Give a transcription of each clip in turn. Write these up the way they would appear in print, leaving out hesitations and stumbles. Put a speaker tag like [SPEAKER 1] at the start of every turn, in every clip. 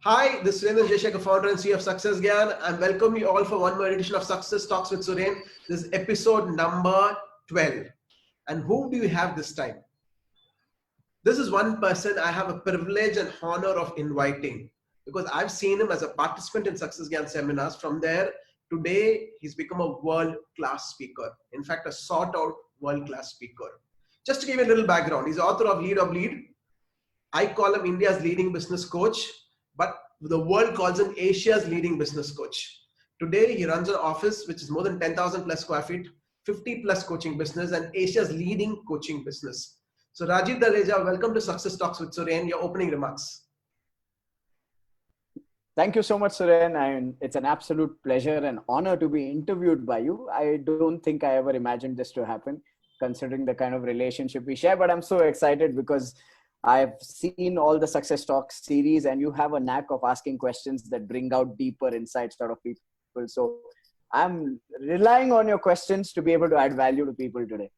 [SPEAKER 1] Hi, this is Surendra Jayashekhar, founder and CEO of Success Gyan. I welcome you all for one more edition of Success Talks with Suren. This is episode number 12. And who do you have this time? This is one person I have a privilege and honor of inviting because I've seen him as a participant in Success Gyan seminars. From there, today he's become a world-class speaker. In fact, a sought-out world-class speaker. Just to give you a little background, he's author of Lead. I call him India's leading business coach, but the world calls him Asia's leading business coach. Today, he runs an office which is more than 10,000 plus square feet, 50 plus coaching business, and Asia's leading coaching business. So, Rajiv Dareja, welcome to Success Talks with Suren. Your opening remarks.
[SPEAKER 2] Thank you so much, Suren. And it's an absolute pleasure and honor to be interviewed by you. I don't think I ever imagined this to happen, considering the kind of relationship we share. But I'm so excited because I've seen all the Success Talks series, and you have a knack of asking questions that bring out deeper insights out of people. So I'm relying on your questions to be able to add value to people today.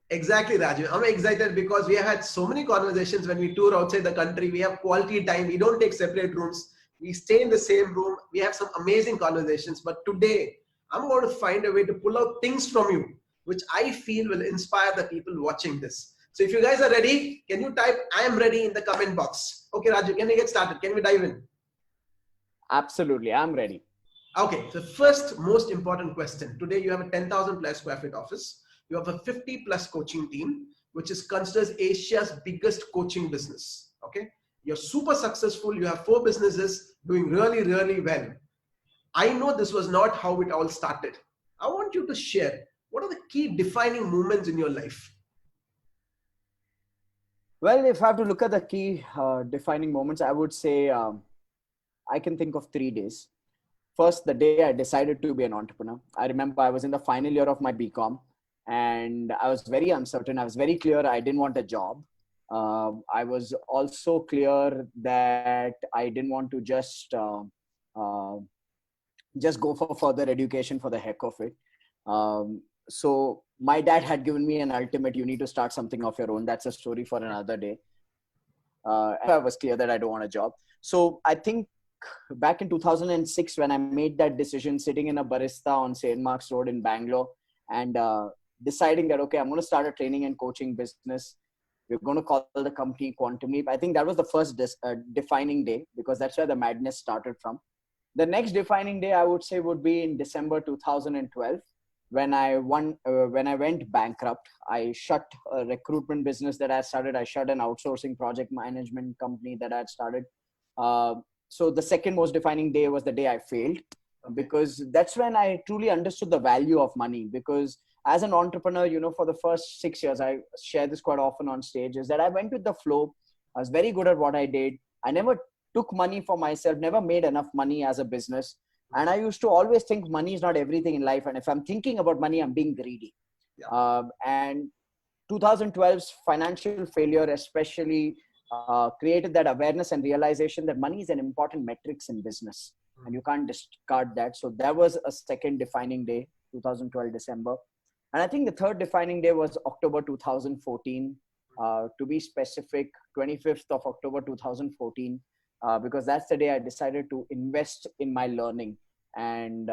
[SPEAKER 1] Exactly, Rajiv. I'm excited because we have had so many conversations when we tour outside the country. We have quality time. We don't take separate rooms. We stay in the same room. We have some amazing conversations. But today, I'm going to find a way to pull out things from you, which I feel will inspire the people watching this. So if you guys are ready, can you type I am ready in the comment box? Okay, Raju, can we get started? Can we dive in?
[SPEAKER 2] Absolutely. I'm ready.
[SPEAKER 1] Okay, the first most important question. Today you have a 10,000 plus square feet office. You have a 50 plus coaching team, which is considered Asia's biggest coaching business. Okay, you're super successful. You have 4 businesses doing really, really well. I know this was not how it all started. I want you to share what are the key defining moments in your life.
[SPEAKER 2] Well, if I have to look at the key defining moments, I would say I can think of 3 days. First, the day I decided to be an entrepreneur. I remember I was in the final year of my BCom and I was very uncertain. I was very clear I didn't want a job. I was also clear that I didn't want to just go for further education for the heck of it. So my dad had given me an ultimate, you need to start something of your own. That's a story for another day. I was clear that I don't want a job. So I think back in 2006, when I made that decision, sitting in a barista on St. Mark's Road in Bangalore and deciding that, okay, I'm going to start a training and coaching business. We're going to call the company Quantum Leap. I think that was the first defining day because that's where the madness started from. The next defining day, I would say, would be in December 2012. When I went bankrupt. I shut a recruitment business that I started. I shut an outsourcing project management company that I had started. So the second most defining day was the day I failed, because that's when I truly understood the value of money. Because as an entrepreneur, for the first 6 years, I share this quite often on stage, is that I went with the flow. I was very good at what I did. I never took money for myself, never made enough money as a business. And I used to always think money is not everything in life. And if I'm thinking about money, I'm being greedy. Yeah. And 2012's financial failure especially created that awareness and realization that money is an important metrics in business. And you can't discard that. So that was a second defining day, 2012 December. And I think the third defining day was October 2014. To be specific, 25th of October 2014. Because that's the day I decided to invest in my learning and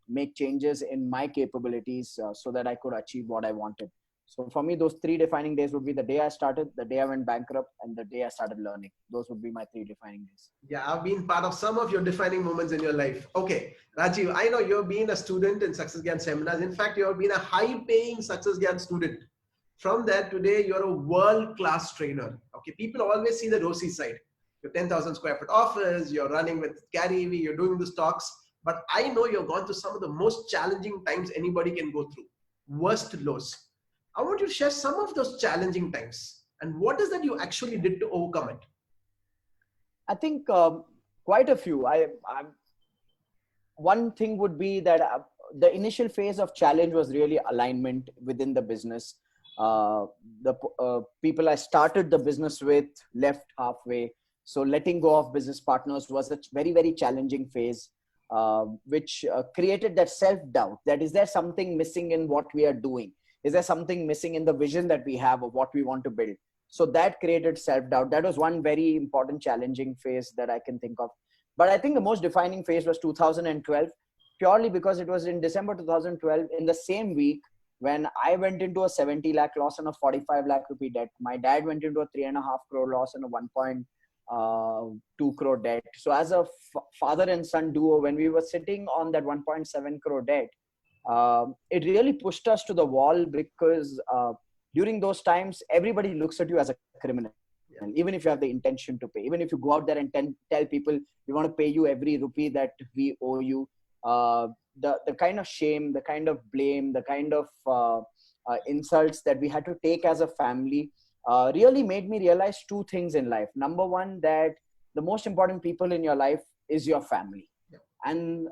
[SPEAKER 2] make changes in my capabilities so that I could achieve what I wanted. So for me, those 3 defining days would be the day I started, the day I went bankrupt, and the day I started learning. Those would be my 3 defining days.
[SPEAKER 1] Yeah, I've been part of some of your defining moments in your life. Okay, Rajiv, I know you've been a student in Success Gyan seminars. In fact, you've been a high-paying Success Gyan student. From there, today, you're a world-class trainer. Okay, people always see the rosy side. Your 10,000 square foot office, you're running with Gary Vee, you're doing the stocks. But I know you've gone through some of the most challenging times anybody can go through, worst lows. I want you to share some of those challenging times and what is that you actually did to overcome it?
[SPEAKER 2] I think quite a few. One thing would be that the initial phase of challenge was really alignment within the business. The people I started the business with left halfway. So letting go of business partners was a very, very challenging phase, which created that self-doubt. That is there something missing in what we are doing? Is there something missing in the vision that we have of what we want to build? So that created self-doubt. That was one very important challenging phase that I can think of. But I think the most defining phase was 2012, purely because it was in December 2012, in the same week when I went into a 70 lakh loss and a 45 lakh rupee debt. My dad went into a 3.5 crore loss and a 1.2 crore debt. So as a father and son duo, when we were sitting on that 1.7 crore debt, it really pushed us to the wall, because during those times, everybody looks at you as a criminal. And even if you have the intention to pay, even if you go out there and tell people we want to pay you every rupee that we owe you, the kind of shame, the kind of blame, the kind of insults that we had to take as a family really made me realize two things in life. Number one, that the most important people in your life is your family. And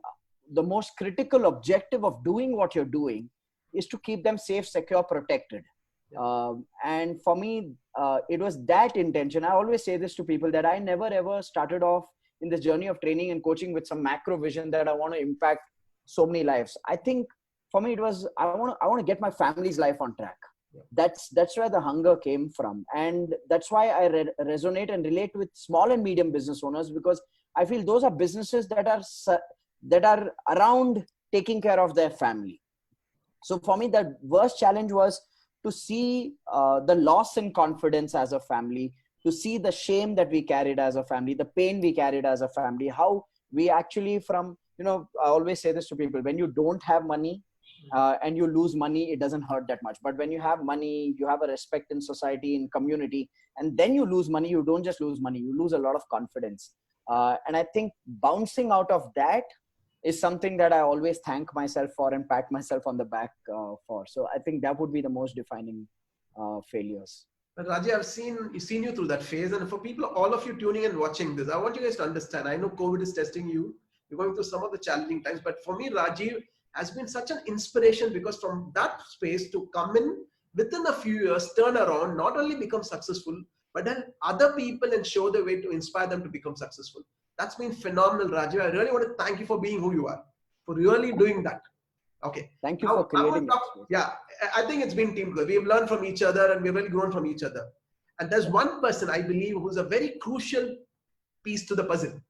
[SPEAKER 2] the most critical objective of doing what you're doing is to keep them safe, secure, protected. And for me, it was that intention. I always say this to people, that I never ever started off in this journey of training and coaching with some macro vision that I want to impact so many lives. I think for me, it was, I want to get my family's life on track. That's where the hunger came from. And that's why I resonate and relate with small and medium business owners, because I feel those are businesses that are around taking care of their family. So for me, the worst challenge was to see the loss in confidence as a family, to see the shame that we carried as a family, the pain we carried as a family, how we actually I always say this to people, when you don't have money and you lose money, it doesn't hurt that much. But when you have money, you have a respect in society, in community, and then you lose money, you don't just lose money, you lose a lot of confidence. And I think bouncing out of that is something that I always thank myself for and pat myself on the back for. So I think that would be the most defining failures.
[SPEAKER 1] But Raji, I've seen you through that phase. And for people, all of you tuning and watching this, I want you guys to understand, I know COVID is testing you. You're going through some of the challenging times. But for me, Rajiv has been such an inspiration, because from that space to come in within a few years, turn around, not only become successful, but then other people and show the way to inspire them to become successful. That's been phenomenal, Rajiv. I really want to thank you for being who you are, for really doing that. Okay.
[SPEAKER 2] Thank you for creating that.
[SPEAKER 1] Yeah, I think it's been teamwork. We've learned from each other and we've really grown from each other. And there's one person I believe who's a very crucial piece to the puzzle.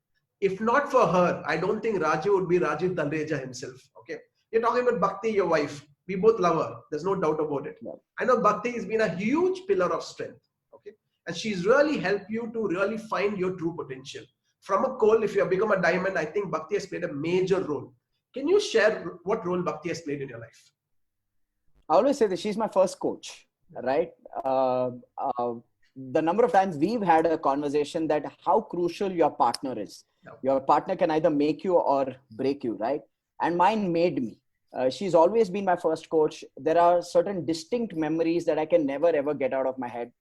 [SPEAKER 1] If not for her, I don't think Rajiv would be Rajiv Talreja himself. Okay. You're talking about Bhakti, your wife. We both love her. There's no doubt about it. Yeah. I know Bhakti has been a huge pillar of strength. Okay. And she's really helped you to really find your true potential. From a coal, if you have become a diamond, I think Bhakti has played a major role. Can you share what role Bhakti has played in your life?
[SPEAKER 2] I always say that she's my first coach, right? The number of times we've had a conversation that how crucial your partner is. Yeah. Your partner can either make you or break you, right? And mine made me. She's always been my first coach. There are certain distinct memories that I can never ever get out of my head.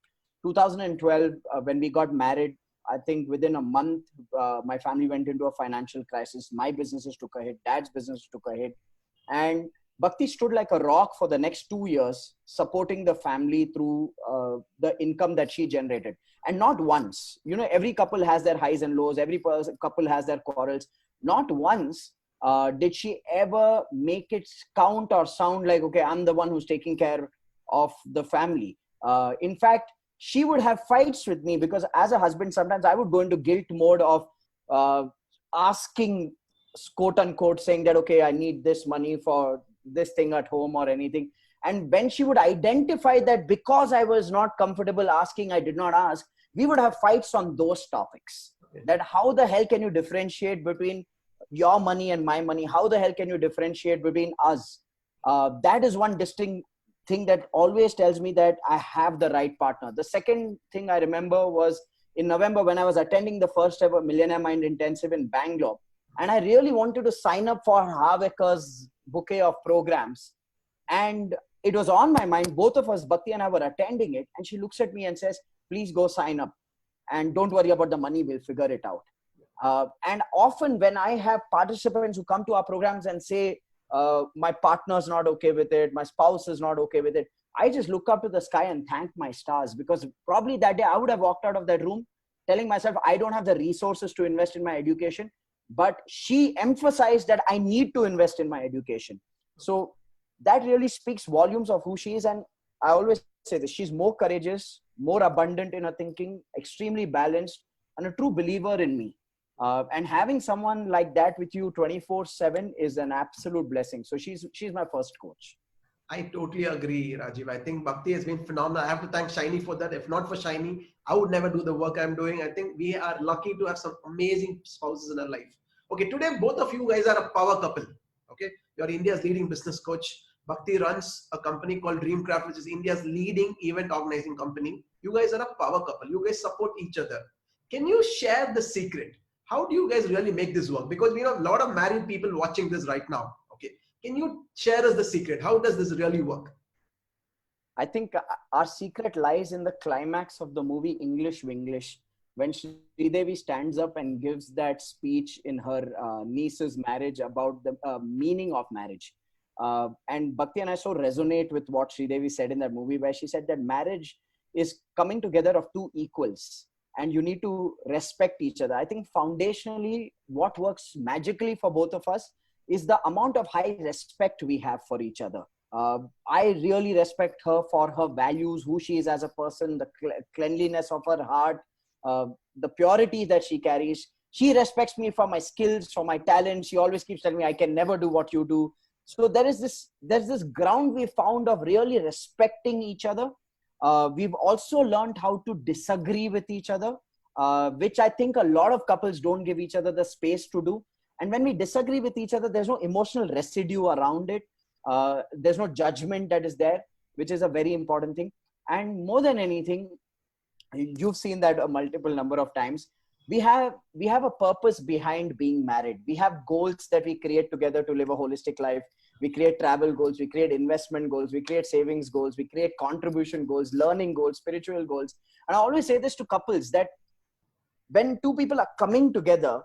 [SPEAKER 2] 2012, when we got married, I think within a month, my family went into a financial crisis. My businesses took a hit. Dad's business took a hit. And Bhakti stood like a rock for the next 2 years, supporting the family through the income that she generated. And not once, every couple has their highs and lows. Every couple has their quarrels. Not once did she ever make it count or sound like, okay, I'm the one who's taking care of the family. In fact, she would have fights with me, because as a husband, sometimes I would go into guilt mode of asking, quote unquote, saying that, okay, I need this money for this thing at home or anything. And when she would identify that because I was not comfortable asking, I did not ask, we would have fights on those topics. Okay. That how the hell can you differentiate between your money and my money? How the hell can you differentiate between us? That is one distinct thing that always tells me that I have the right partner. The second thing I remember was in November when I was attending the first ever Millionaire Mind Intensive in Bangalore. And I really wanted to sign up for Haveker's bouquet of programs. And it was on my mind. Both of us, Bhakti and I, were attending it. And she looks at me and says, please go sign up. And don't worry about the money. We'll figure it out. And often when I have participants who come to our programs and say, my partner's not okay with it, my spouse is not okay with it, I just look up to the sky and thank my stars, because probably that day I would have walked out of that room telling myself I don't have the resources to invest in my education, but she emphasized that I need to invest in my education. So that really speaks volumes of who she is. And I always say this, she's more courageous, more abundant in her thinking, extremely balanced, and a true believer in me. And having someone like that with you 24/7 is an absolute blessing. So she's my first coach.
[SPEAKER 1] I totally agree, Rajiv. I think Bhakti has been phenomenal. I have to thank Shiny for that. If not for Shiny, I would never do the work I'm doing. I think we are lucky to have some amazing spouses in our life. Okay, today both of you guys are a power couple. Okay, you're India's leading business coach. Bhakti runs a company called Dreamcraft, which is India's leading event organizing company. You guys are a power couple. You guys support each other. Can you share the secret? How do you guys really make this work? Because we have a lot of married people watching this right now. Okay, can you share us the secret? How does this really work?
[SPEAKER 2] I think our secret lies in the climax of the movie English Winglish, when Sridevi stands up and gives that speech in her niece's marriage about the meaning of marriage. And Bhakti and I so resonate with what Sridevi said in that movie, where she said that marriage is coming together of two equals and you need to respect each other. I think foundationally, what works magically for both of us is the amount of high respect we have for each other. I really respect her for her values, who she is as a person, the cleanliness of her heart, the purity that she carries. She respects me for my skills, for my talent. She always keeps telling me, I can never do what you do. So there's this ground we found of really respecting each other. We've also learned how to disagree with each other, which I think a lot of couples don't give each other the space to do. And when we disagree with each other, there's no emotional residue around it. There's no judgment that is there, which is a very important thing. And more than anything, you've seen that a multiple number of times. We have a purpose behind being married. We have goals that we create together to live a holistic life. We create travel goals, we create investment goals, we create savings goals, we create contribution goals, learning goals, spiritual goals. And I always say this to couples, that when two people are coming together,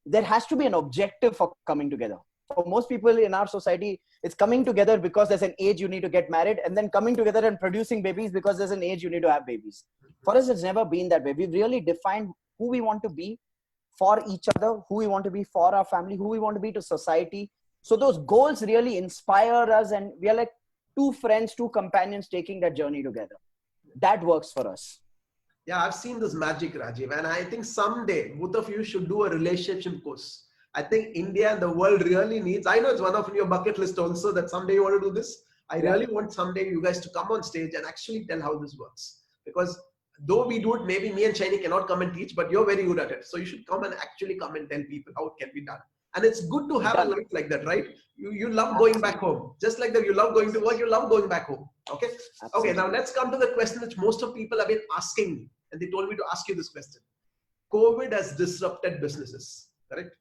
[SPEAKER 2] there has to be an objective for coming together. For most people in our society, it's coming together because there's an age you need to get married, and then coming together and producing babies because there's an age you need to have babies. For us, it's never been that way. We've really defined who we want to be for each other, who we want to be for our family, who we want to be to society. So those goals really inspire us, and we are like two friends, two companions taking that journey together. That works for us.
[SPEAKER 1] Yeah, I've seen this magic, Rajiv, and I think someday both of you should do a relationship course. I think India and the world really needs, I know it's one of your bucket list also that someday you want to do this. I really want someday you guys to come on stage and actually tell how this works. Because though we do it, maybe me and Shiny cannot come and teach, but you're very good at it. So you should come and actually come and tell people how it can be done. And it's good to have a life like that, right? You love going back home. Just like that, you love going to work, you love going back home. Okay? Absolutely. Okay, now let's come to the question which most of people have been asking me. And they told me to ask you this question. COVID has disrupted businesses, correct?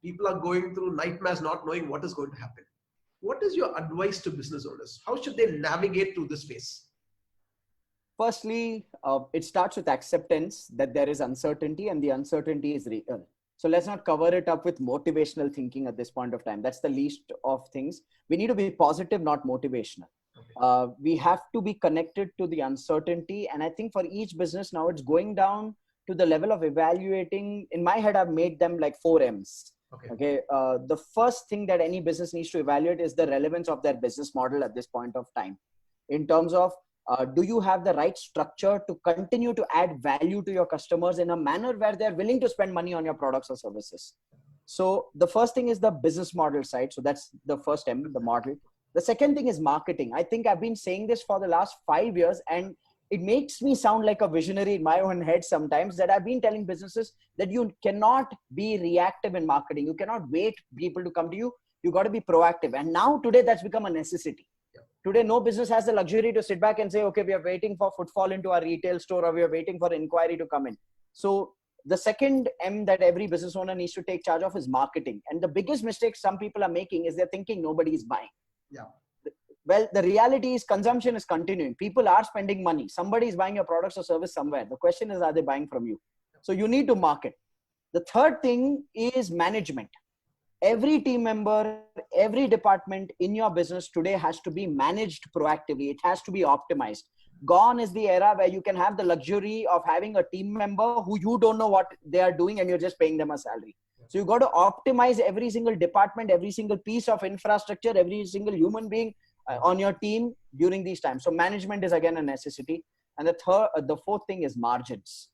[SPEAKER 1] People are going through nightmares not knowing what is going to happen. What is your advice to business owners? How should they navigate through this phase?
[SPEAKER 2] Firstly, it starts with acceptance that there is uncertainty and the uncertainty is real. So let's not cover it up with motivational thinking at this point of time. That's the least of things. We need to be positive, not motivational. Okay. We have to be connected to the uncertainty. And I think for each business now, it's going down to the level of evaluating. In my head, I've made them like 4 M's. Okay. The first thing that any business needs to evaluate is the relevance of their business model at this point of time. In terms of, do you have the right structure to continue to add value to your customers in a manner where they're willing to spend money on your products or services? So the first thing is the business model side. So that's the first M, the model. The second thing is marketing. I think I've been saying this for the last 5 years, and it makes me sound like a visionary in my own head sometimes, that I've been telling businesses that you cannot be reactive in marketing. You cannot wait people to come to you. You got to be proactive. And now today that's become a necessity. Today, no business has the luxury to sit back and say, okay, we are waiting for footfall into our retail store, or we are waiting for inquiry to come in. So the second M that every business owner needs to take charge of is marketing. And the biggest mistake some people are making is they're thinking nobody is buying.
[SPEAKER 1] Yeah.
[SPEAKER 2] Well, the reality is consumption is continuing. People are spending money. Somebody is buying your products or service somewhere. The question is, are they buying from you? So you need to market. The third thing is management. Every team member, every department in your business today has to be managed proactively. It has to be optimized. Gone is the era where you can have the luxury of having a team member who you don't know what they are doing and you're just paying them a salary. So you've got to optimize every single department, every single piece of infrastructure, every single human being on your team during these times. So management is again a necessity. And the fourth thing is margins.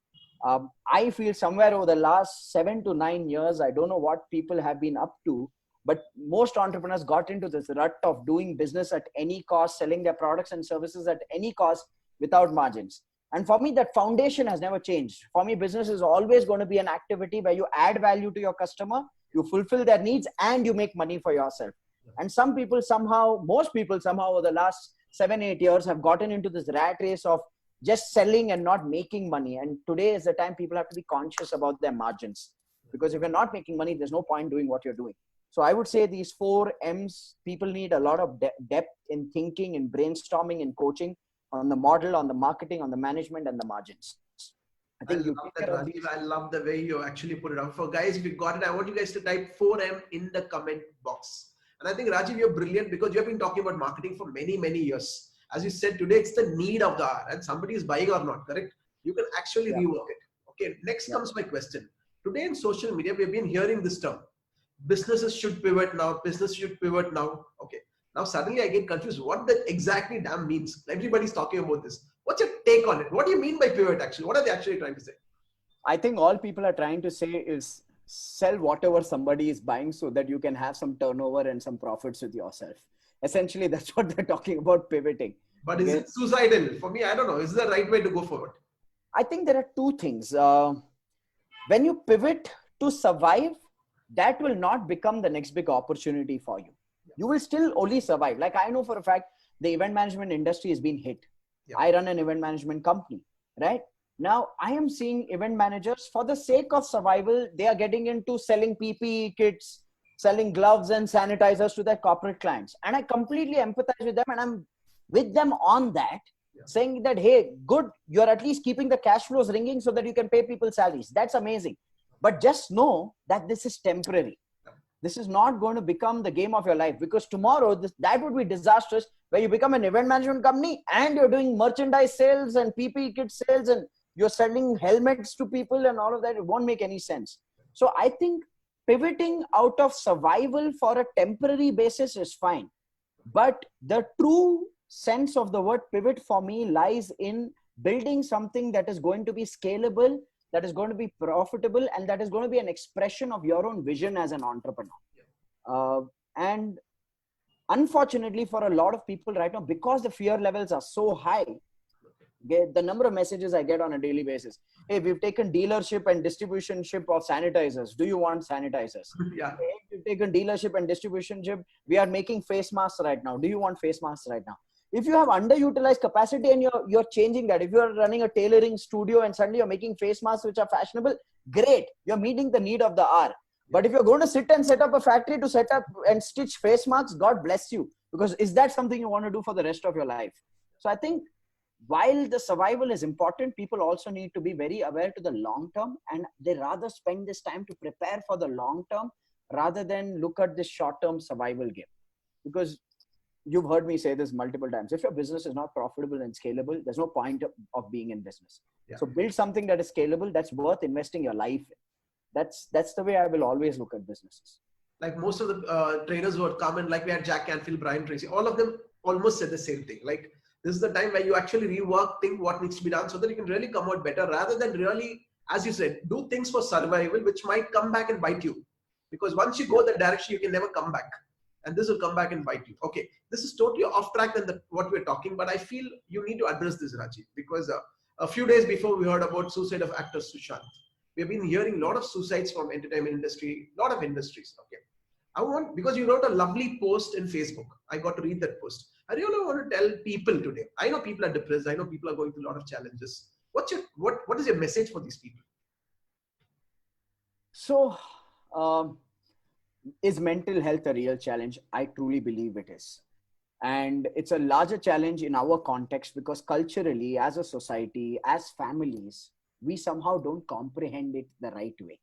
[SPEAKER 2] I feel somewhere over the last 7 to 9 years, I don't know what people have been up to, but most entrepreneurs got into this rut of doing business at any cost, selling their products and services at any cost without margins. And for me, that foundation has never changed. For me, business is always going to be an activity where you add value to your customer, you fulfill their needs, and you make money for yourself. And most people somehow over the last 7, 8 years have gotten into this rat race of just selling and not making money. And today is the time people have to be conscious about their margins, because if you're not making money, there's no point doing what you're doing. So I would say these 4 M's, people need a lot of depth in thinking, in brainstorming, in coaching, on the model, on the marketing, on the management, and the margins.
[SPEAKER 1] I love that, Rajiv. I love the way you actually put it out. For guys, if you got it, I want you guys to type 4M in the comment box. And I think, Rajiv, you're brilliant because you have been talking about marketing for many, many years. As you said, today it's the need of the hour and somebody is buying or not, correct? You can actually rework it. Okay, next comes my question. Today in social media, we've been hearing this term. Businesses should pivot now. Business should pivot now. Okay. Now suddenly I get confused what that exactly damn means. Everybody's talking about this. What's your take on it? What do you mean by pivot actually? What are they actually trying to say?
[SPEAKER 2] I think all people are trying to say is sell whatever somebody is buying so that you can have some turnover and some profits with yourself. Essentially, that's what they're talking about pivoting.
[SPEAKER 1] But is it suicidal? For me, I don't know. Is the right way to go forward?
[SPEAKER 2] I think there are 2 things. When you pivot to survive, that will not become the next big opportunity for you. You will still only survive. Like I know for a fact, the event management industry has been hit. I run an event management company, right? Now I am seeing event managers, for the sake of survival, they are getting into selling PPE kits, selling gloves and sanitizers to their corporate clients. And I completely empathize with them, and I'm with them on that, saying that, hey, good, you're at least keeping the cash flows ringing so that you can pay people salaries. That's amazing. But just know that this is temporary. This is not going to become the game of your life, because tomorrow that would be disastrous, where you become an event management company and you're doing merchandise sales and PPE kit sales and you're selling helmets to people and all of that. It won't make any sense. So I think pivoting out of survival for a temporary basis is fine. But the true sense of the word pivot for me lies in building something that is going to be scalable, that is going to be profitable, and that is going to be an expression of your own vision as an entrepreneur. And unfortunately for a lot of people right now, because the fear levels are so high, the number of messages I get on a daily basis: hey, we've taken dealership and distributionship of sanitizers. Do you want sanitizers?
[SPEAKER 1] Yeah.
[SPEAKER 2] Hey, we've taken dealership and distributionship. We are making face masks right now. Do you want face masks right now? If you have underutilized capacity and you're changing that, if you're running a tailoring studio and suddenly you're making face masks which are fashionable, great. You're meeting the need of the hour. But if you're going to sit and set up a factory to set up and stitch face masks, God bless you. Because is that something you want to do for the rest of your life? So I think while the survival is important, people also need to be very aware to the long term, and they rather spend this time to prepare for the long term rather than look at this short-term survival game. Because you've heard me say this multiple times: if your business is not profitable and scalable, there's no point of being in business. So build something that is scalable, that's worth investing your life in. That's the way I will always look at businesses.
[SPEAKER 1] Like most of the trainers who had come in, like we had Jack Canfield, Brian Tracy, all of them almost said the same thing. Like, this is the time where you actually rework, think what needs to be done so that you can really come out better, rather than really, as you said, do things for survival, which might come back and bite you. Because once you go that direction, you can never come back. And this will come back and bite you. Okay, this is totally off track than what we're talking, but I feel you need to address this, Rajiv, because a few days before we heard about suicide of actor Sushant. We've been hearing a lot of suicides from entertainment industry, a lot of industries. Okay, because you wrote a lovely post in Facebook. I got to read that post. I really want to tell people today. I know people are depressed. I know people are going through a lot of challenges. What is your message for these people?
[SPEAKER 2] So, is mental health a real challenge? I truly believe it is. And it's a larger challenge in our context because culturally, as a society, as families, we somehow don't comprehend it the right way.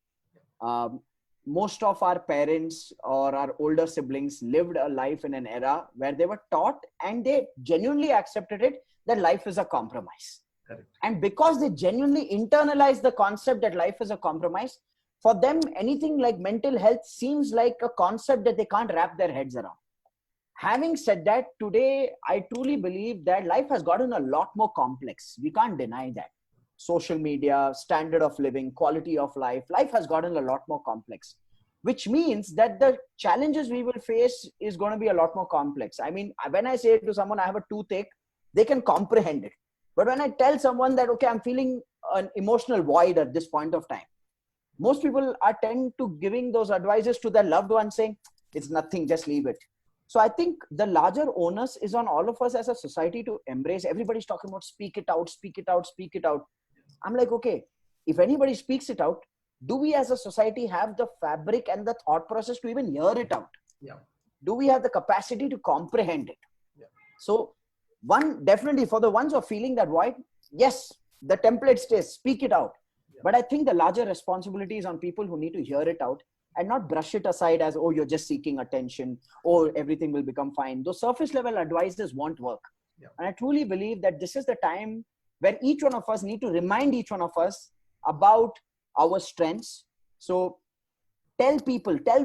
[SPEAKER 2] Most of our parents or our older siblings lived a life in an era where they were taught, and they genuinely accepted it, that life is a compromise.
[SPEAKER 1] Correct.
[SPEAKER 2] And because they genuinely internalized the concept that life is a compromise, for them, anything like mental health seems like a concept that they can't wrap their heads around. Having said that, today I truly believe that life has gotten a lot more complex. We can't deny that. Social media, standard of living, quality of life has gotten a lot more complex, which means that the challenges we will face is going to be a lot more complex. I mean, when I say to someone, I have a toothache, they can comprehend it. But when I tell someone that, okay, I'm feeling an emotional void at this point of time, most people are tend to giving those advices to their loved ones saying, it's nothing, just leave it. So I think the larger onus is on all of us as a society to embrace. Everybody's talking about speak it out, speak it out, speak it out. I'm like, okay, if anybody speaks it out, do we as a society have the fabric and the thought process to even hear it out?
[SPEAKER 1] Yeah.
[SPEAKER 2] Do we have the capacity to comprehend it?
[SPEAKER 1] Yeah.
[SPEAKER 2] So one, definitely for the ones who are feeling that void, yes, the template stays, speak it out. Yeah. But I think the larger responsibility is on people who need to hear it out and not brush it aside as, oh, you're just seeking attention, or everything will become fine. Those surface level advices won't work. Yeah. And I truly believe that this is the time where each one of us need to remind each one of us about our strengths. So tell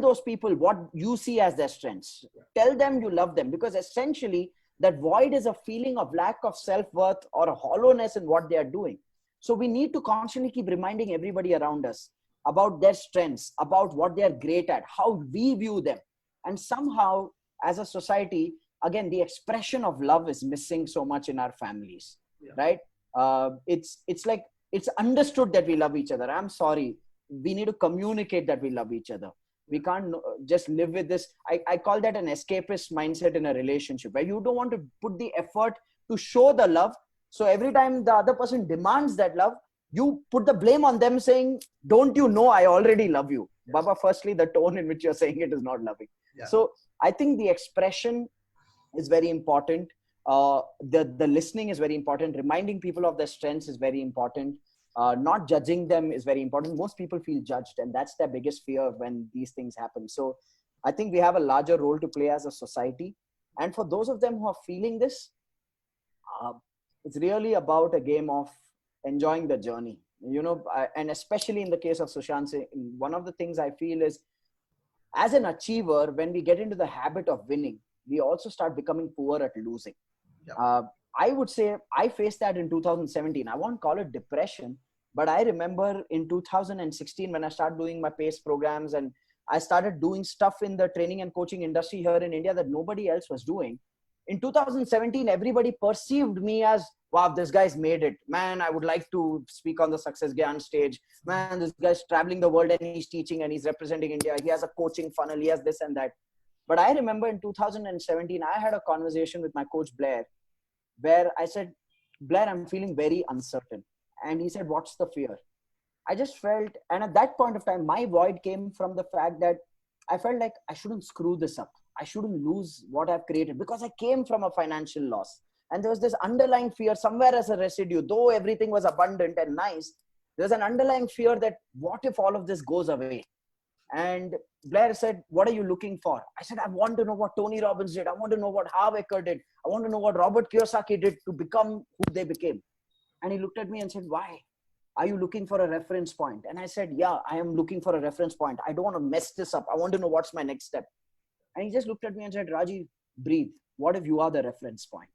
[SPEAKER 2] those people what you see as their strengths. Tell them you love them, because essentially that void is a feeling of lack of self-worth or a hollowness in what they are doing. So we need to constantly keep reminding everybody around us about their strengths, about what they are great at, how we view them. And somehow as a society, again, the expression of love is missing so much in our families, right? It's like, it's understood that we love each other. I'm sorry. We need to communicate that we love each other. We can't just live with this. I call that an escapist mindset in a relationship, where you don't want to put the effort to show the love. So every time the other person demands that love, you put the blame on them saying, don't you know I already love you? Yes. Baba, firstly, the tone in which you're saying it is not loving. Yeah. So I think the expression is very important. The listening is very important. Reminding people of their strengths is very important. Not judging them is very important. Most people feel judged, and that's their biggest fear when these things happen. So I think we have a larger role to play as a society. And for those of them who are feeling this, it's really about a game of enjoying the journey, and especially in the case of Sushant Singh, one of the things I feel is, as an achiever, when we get into the habit of winning, we also start becoming poor at losing. Yeah. I would say I faced that in 2017. I won't call it depression, but I remember in 2016 when I started doing my PACE programs and I started doing stuff in the training and coaching industry here in India that nobody else was doing. In 2017, everybody perceived me as, wow, this guy's made it. Man, I would like to speak on the Success Gyan stage. Man, this guy's traveling the world and he's teaching and he's representing India. He has a coaching funnel. He has this and that. But I remember in 2017, I had a conversation with my coach, Blair, where I said, Blair, I'm feeling very uncertain. And he said, what's the fear? I just felt, and at that point of time, my void came from the fact that I felt like I shouldn't screw this up. I shouldn't lose what I've created, because I came from a financial loss. And there was this underlying fear somewhere as a residue, though everything was abundant and nice, there's an underlying fear that what if all of this goes away? And Blair said, what are you looking for? I said, I want to know what Tony Robbins did. I want to know what Harv Eker did. I want to know what Robert Kiyosaki did to become who they became. And he looked at me and said, why? Are you looking for a reference point? And I said, yeah, I am looking for a reference point. I don't want to mess this up. I want to know what's my next step. And he just looked at me and said, Rajiv, breathe. What if you are the reference point?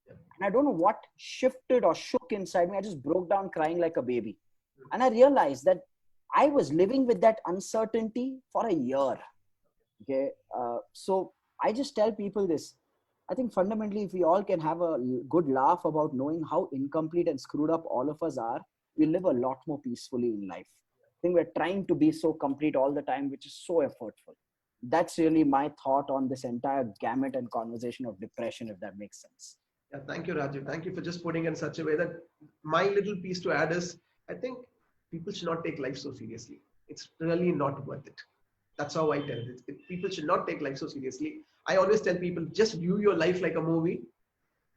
[SPEAKER 2] And I don't know what shifted or shook inside me. I just broke down crying like a baby. And I realized that I was living with that uncertainty for a year. Okay. So I just tell people this. I think fundamentally, if we all can have a good laugh about knowing how incomplete and screwed up all of us are, we live a lot more peacefully in life. I think we're trying to be so complete all the time, which is so effortful. That's really my thought on this entire gamut and conversation of depression, if that makes sense.
[SPEAKER 1] Yeah, thank you, Rajiv. Thank you for just putting it in such a way that my little piece to add is, I think people should not take life so seriously. It's really not worth it. That's how I tell it. People should not take life so seriously. I always tell people, just view your life like a movie.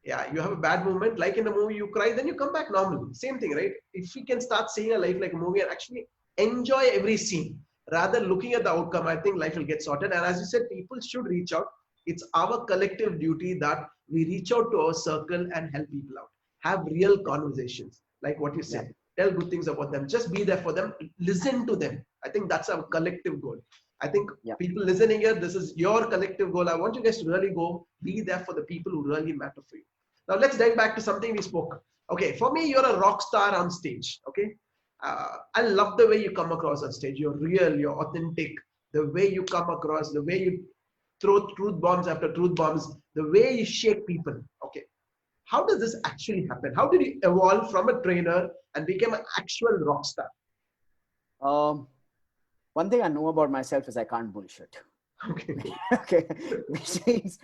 [SPEAKER 1] Yeah, you have a bad moment, like in the movie, you cry, then you come back normal. Same thing, right? If we can start seeing a life like a movie and actually enjoy every scene, rather looking at the outcome, I think life will get sorted. And as you said, people should reach out. It's our collective duty that we reach out to our circle and help people out. Have real conversations, like what you said. Yeah. Tell good things about them. Just be there for them. Listen to them. I think that's our collective goal. I think
[SPEAKER 2] Yeah.
[SPEAKER 1] people listening here, this is your collective goal. I want you guys to really go be there for the people who really matter for you. Now let's dive back to something we spoke. Okay, for me, you're a rock star on stage. Okay, I love the way you come across on stage. You're real, you're authentic. The way you come across, the way you throw truth bombs after truth bombs, the way you shake people. Okay, how does this actually happen? How did you evolve from a trainer and become an actual rock star?
[SPEAKER 2] Um, One thing I know about myself is I can't bullshit.
[SPEAKER 1] Okay.
[SPEAKER 2] Okay, which means,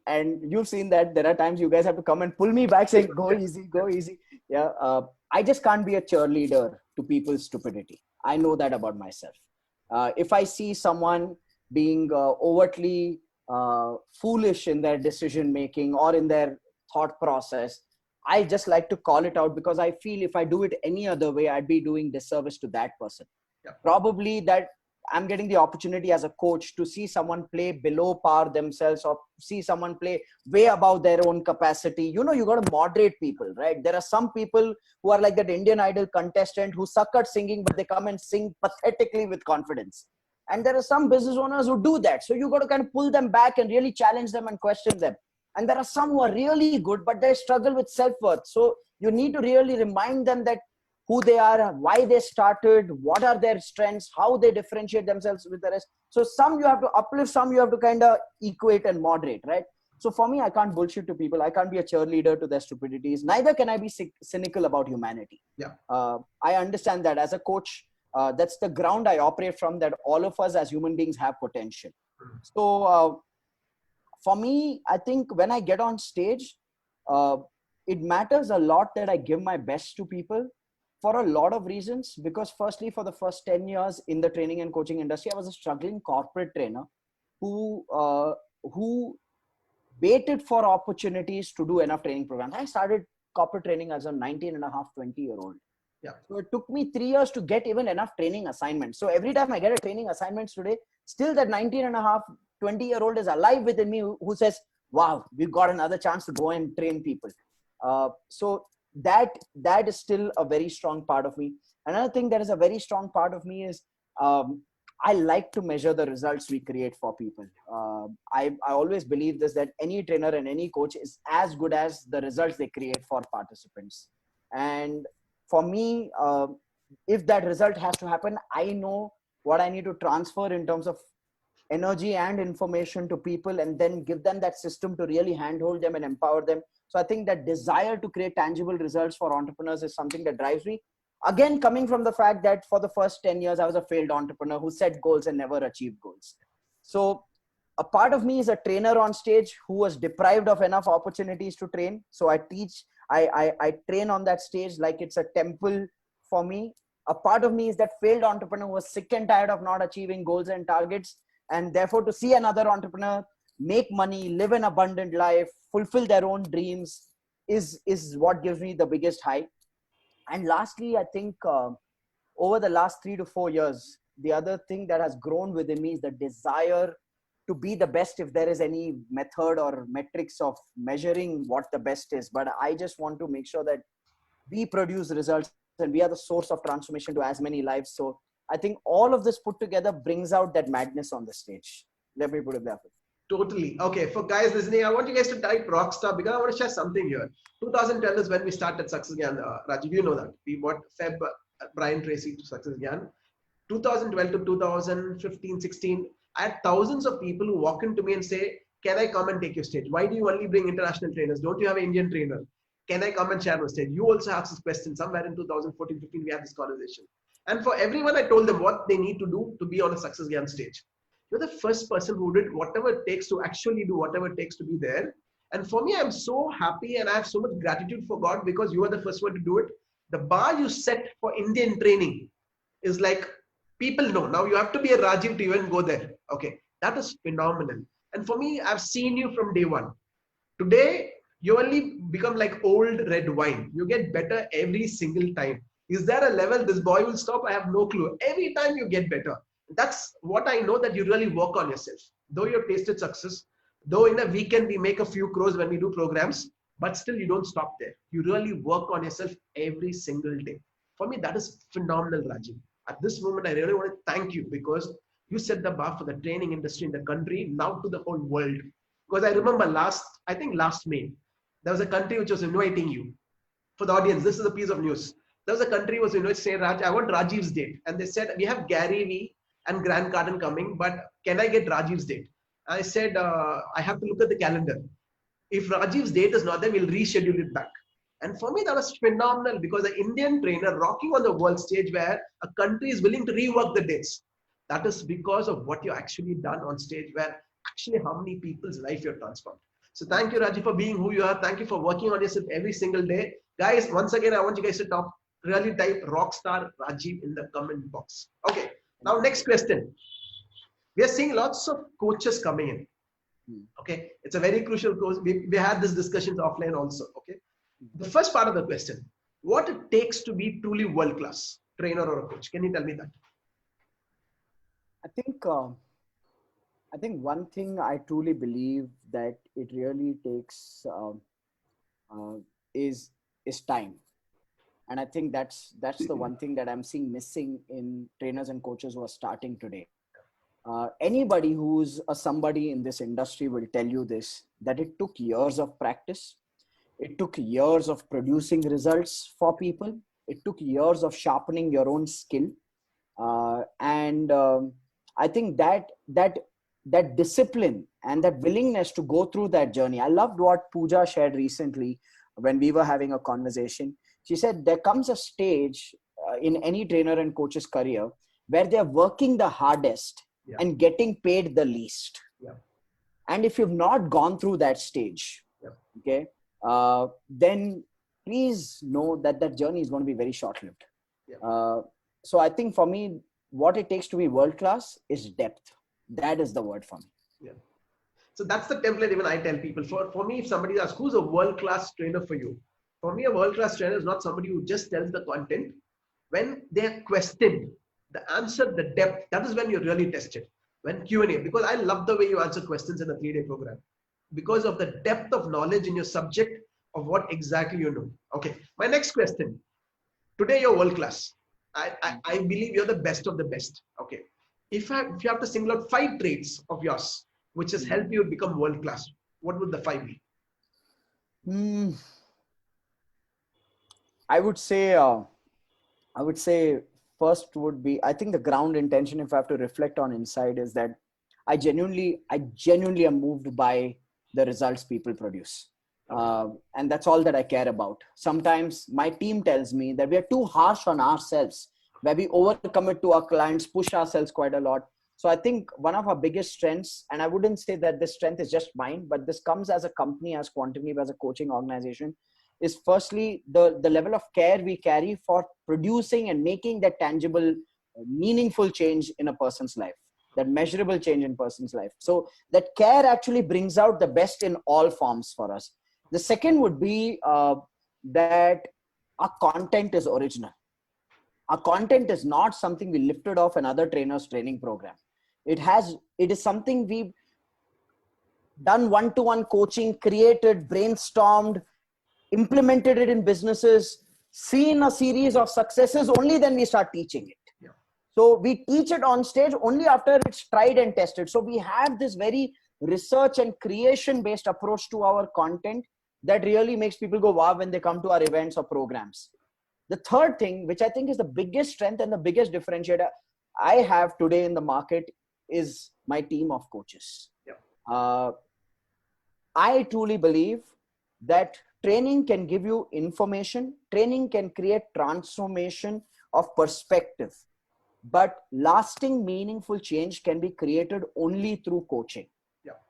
[SPEAKER 2] and you've seen that there are times you guys have to come and pull me back saying, go easy, go easy. Yeah, I just can't be a cheerleader to people's stupidity. I know that about myself. If I see someone being overtly foolish in their decision making or in their thought process, I just like to call it out, because I feel if I do it any other way, I'd be doing disservice to that person.
[SPEAKER 1] Yeah.
[SPEAKER 2] Probably that I'm getting the opportunity as a coach to see someone play below par themselves, or see someone play way above their own capacity. You know, you got to moderate people, right? There are some people who are like that Indian Idol contestant who suck at singing, but they come and sing pathetically with confidence. And there are some business owners who do that. So you got to kind of pull them back and really challenge them and question them. And there are some who are really good, but they struggle with self-worth. So you need to really remind them that who they are, why they started, what are their strengths, how they differentiate themselves with the rest. So some you have to uplift, some you have to kind of equate and moderate, right? So for me, I can't bullshit to people. I can't be a cheerleader to their stupidities. Neither can I be cynical about humanity.
[SPEAKER 1] Yeah.
[SPEAKER 2] I understand that as a coach, that's the ground I operate from, that all of us as human beings have potential. So for me, I think when I get on stage, it matters a lot that I give my best to people for a lot of reasons. Because firstly, for the first 10 years in the training and coaching industry, I was a struggling corporate trainer who waited for opportunities to do enough training programs. I started corporate training as a 19 and a half, 20-year-old.
[SPEAKER 1] Yeah.
[SPEAKER 2] So it took me 3 years to get even enough training assignments. So every time I get a training assignments today, still that 19 and a half, 20-year-old is alive within me who says, wow, we've got another chance to go and train people. So that is still a very strong part of me. Another thing that is a very strong part of me is I like to measure the results we create for people. I always believe this, that any trainer and any coach is as good as the results they create for participants. And for me, if that result has to happen, I know what I need to transfer in terms of energy and information to people, and then give them that system to really handhold them and empower them. So I think that desire to create tangible results for entrepreneurs is something that drives me. Again, coming from the fact that for the first 10 years, I was a failed entrepreneur who set goals and never achieved goals. So a part of me is a trainer on stage who was deprived of enough opportunities to train. So I teach, I train on that stage like it's a temple for me. A part of me is that failed entrepreneur who was sick and tired of not achieving goals and targets. And therefore, to see another entrepreneur make money, live an abundant life, fulfill their own dreams is what gives me the biggest high. And lastly, I think over the last 3 to 4 years, the other thing that has grown within me is the desire to be the best, if there is any method or metrics of measuring what the best is. But I just want to make sure that we produce results and we are the source of transformation to as many lives. So I think all of this put together brings out that madness on the stage. Let me put it that way.
[SPEAKER 1] Totally. Okay, for guys listening, I want you guys to type Rockstar because I want to share something here. 2010 is when we started Success Gyan. Rajiv, you know that. We bought Feb Brian Tracy to Success Gyan. 2012 to 2015, 16, I had thousands of people who walk into me and say, can I come and take your stage? Why do you only bring international trainers? Don't you have an Indian trainer? Can I come and share my stage? You also asked this question somewhere in 2014, 15, we had this conversation. And for everyone, I told them what they need to do to be on a Success Gyan stage. You're the first person who did whatever it takes to actually do whatever it takes to be there. And for me, I'm so happy and I have so much gratitude for God because you are the first one to do it. The bar you set for Indian training is like, people know. Now you have to be a Rajiv to even go there. Okay, that is phenomenal. And for me, I've seen you from day one. Today, you only become like old red wine. You get better every single time. Is there a level this boy will stop? I have no clue. Every time you get better. That's what I know, that you really work on yourself. Though you've tasted success, though in a weekend we make a few crores when we do programs, but still you don't stop there. You really work on yourself every single day. For me, that is phenomenal, Rajiv. At this moment, I really want to thank you because You set the bar for the training industry in the country, now to the whole world. Because I remember I think last May, there was a country which was inviting you. For the audience, this is a piece of news. There was a country was saying, Raj, I want Rajiv's date. And they said, we have Gary Vee and Grant Cardone coming, but can I get Rajiv's date? I said, I have to look at the calendar. If Rajiv's date is not there, we'll reschedule it back. And for me, that was phenomenal because an Indian trainer rocking on the world stage where a country is willing to rework the dates. That is because of what you actually done on stage, where actually how many people's life you've transformed. So thank you, Rajiv, for being who you are. Thank you for working on yourself every single day. Guys, once again, I want you guys to really type Rockstar Rajiv in the comment box. Okay, now next question. We are seeing lots of coaches coming in. Okay, it's a very crucial course. We had this discussions offline also. Okay, the first part of the question: what it takes to be truly world class trainer or a coach? Can you tell me that?
[SPEAKER 2] I think one thing I truly believe that it really takes is time, and I think that's the one thing that I'm seeing missing in trainers and coaches who are starting today. Anybody who's somebody in this industry will tell you this, that it took years of practice. It took years of producing results for people. It took years of sharpening your own skill. And I think that discipline and that willingness to go through that journey. I loved what Pooja shared recently when we were having a conversation. She said there comes a stage in any trainer and coach's career where they're working the hardest and getting paid the least. And if you've not gone through that stage, okay, then please know that that journey is going to be very short-lived. So I think for me, what it takes to be world-class is depth. That is the word for me.
[SPEAKER 1] So that's the template even I tell people. For me, if somebody asks, who's a world-class trainer for you? For me, a world-class trainer is not somebody who just tells the content. When they're questioned, the answer, the depth, that is when you're really tested. When Q&A, because I love the way you answer questions in a 3-day program. Because of the depth of knowledge in your subject of what exactly you know. Okay, my next question. Today you're world-class. I believe you're the best of the best. Okay. If you have to single out 5 traits of yours, which has helped you become world-class, what would the 5 be?
[SPEAKER 2] I would say first would be, I think the ground intention, if I have to reflect on inside, is that I genuinely am moved by the results people produce. And that's all that I care about. Sometimes my team tells me that we are too harsh on ourselves, where we overcommit to our clients, push ourselves quite a lot. So I think one of our biggest strengths, and I wouldn't say that this strength is just mine, but this comes as a company, as Quantum Leap, as a coaching organization, is firstly the level of care we carry for producing and making that tangible, meaningful change in a person's life, that measurable change in person's life. So that care actually brings out the best in all forms for us. The second would be that our content is original. Our content is not something we lifted off another trainer's training program. It is something we've done one-to-one coaching, created, brainstormed, implemented it in businesses, seen a series of successes, only then we start teaching it. So we teach it on stage only after it's tried and tested. So we have this very research and creation-based approach to our content that really makes people go wow when they come to our events or programs. The third thing, which I think is the biggest strength and the biggest differentiator I have today in the market, is my team of coaches. I truly believe that training can give you information. Training can create transformation of perspective. But lasting, meaningful change can be created only through coaching.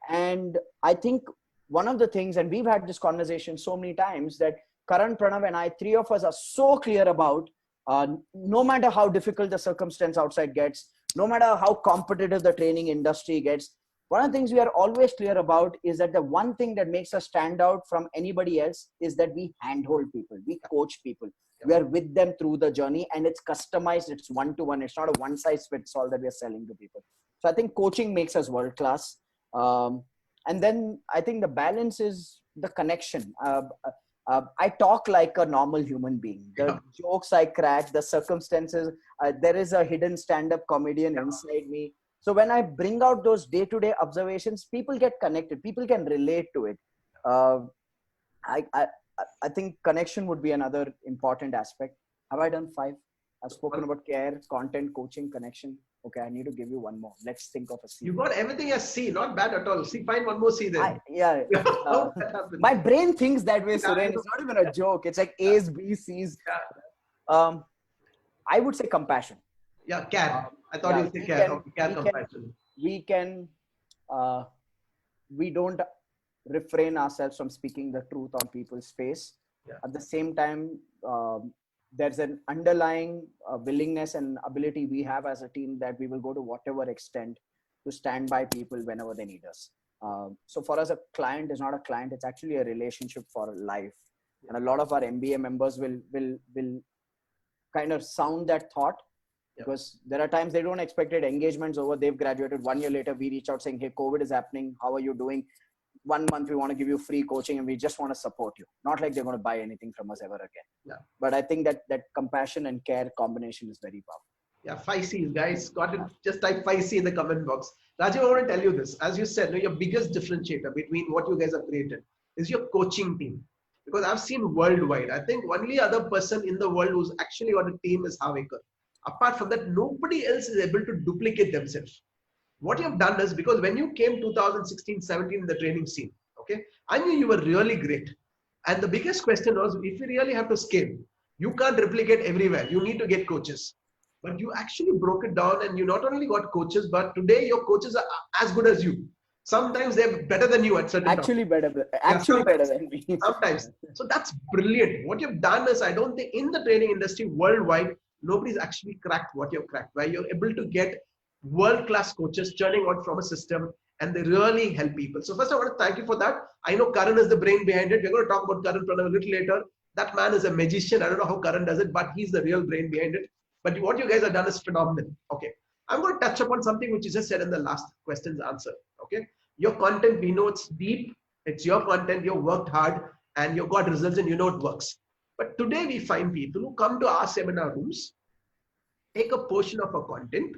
[SPEAKER 2] And I think one of the things, and we've had this conversation so many times, that Karan, Pranav, and I, 3 of us are so clear about, no matter how difficult the circumstance outside gets, no matter how competitive the training industry gets, one of the things we are always clear about is that the one thing that makes us stand out from anybody else is that we handhold people, we coach people. We are with them through the journey, and it's customized, it's one-to-one. It's not a one-size-fits-all that we are selling to people. So I think coaching makes us world-class. And then I think the balance is the connection. I talk like a normal human being. The jokes I crack, the circumstances, there is a hidden stand-up comedian inside me. So when I bring out those day-to-day observations, people get connected. People can relate to it. Uh, I, I I think connection would be another important aspect. Have I done 5? I've spoken about care, content, coaching, connection. Okay, I need to give you one more. Let's think of a C.
[SPEAKER 1] You got everything as C, not bad at all. See, find one more C then.
[SPEAKER 2] Yeah.
[SPEAKER 1] How that happened?
[SPEAKER 2] My brain thinks that way,
[SPEAKER 1] Yeah,
[SPEAKER 2] Suren. It's not even a joke. It's like A's, B's, C's.
[SPEAKER 1] Yeah.
[SPEAKER 2] I would say compassion.
[SPEAKER 1] Yeah, care. I thought
[SPEAKER 2] Yeah,
[SPEAKER 1] you'd say care. Okay, care,
[SPEAKER 2] we can,
[SPEAKER 1] compassion.
[SPEAKER 2] we can, we don't refrain ourselves from speaking the truth on people's face.
[SPEAKER 1] Yeah.
[SPEAKER 2] At the same time, there's an underlying willingness and ability we have as a team that we will go to whatever extent to stand by people whenever they need us. So for us, a client is not a client; it's actually a relationship for life. And a lot of our MBA members will kind of sound that thought, because there are times they don't expect it. Engagements over, they've graduated. 1 year later, we reach out saying, "Hey, COVID is happening. How are you doing? 1 month we want to give you free coaching and we just want to support you." Not like they're going to buy anything from us ever again.
[SPEAKER 1] Yeah.
[SPEAKER 2] But I think that compassion and care combination is very powerful.
[SPEAKER 1] Yeah, 5 C's, guys. Got it. Just type 5C in the comment box. Rajiv, I want to tell you this. As you said, your biggest differentiator between what you guys have created is your coaching team. Because I've seen worldwide, I think only other person in the world who's actually got a team is Havekar. Apart from that, nobody else is able to duplicate themselves. What you have done is, because when you came 2016-17 in the training scene, okay, I knew you were really great. And the biggest question was, if you really have to scale, you can't replicate everywhere. You need to get coaches. But you actually broke it down, and you not only got coaches, but today your coaches are as good as you. Sometimes they're better than you at certain times.
[SPEAKER 2] Actually better than me.
[SPEAKER 1] Sometimes. So that's brilliant. What you've done is, I don't think in the training industry worldwide, nobody's actually cracked what you've cracked, where you're able to get world-class coaches churning out from a system, and they really help people. So first I want to thank you for that. I know Karan is the brain behind it. We're going to talk about Karan Pranav a little later. That man is a magician. I don't know how Karan does it, but he's the real brain behind it. But what you guys have done is phenomenal. Okay. I'm going to touch upon something which you just said in the last question's answer. Okay. Your content, we know it's deep. It's your content. You worked hard and you got results and you know it works. But today we find people who come to our seminar rooms, take a portion of our content,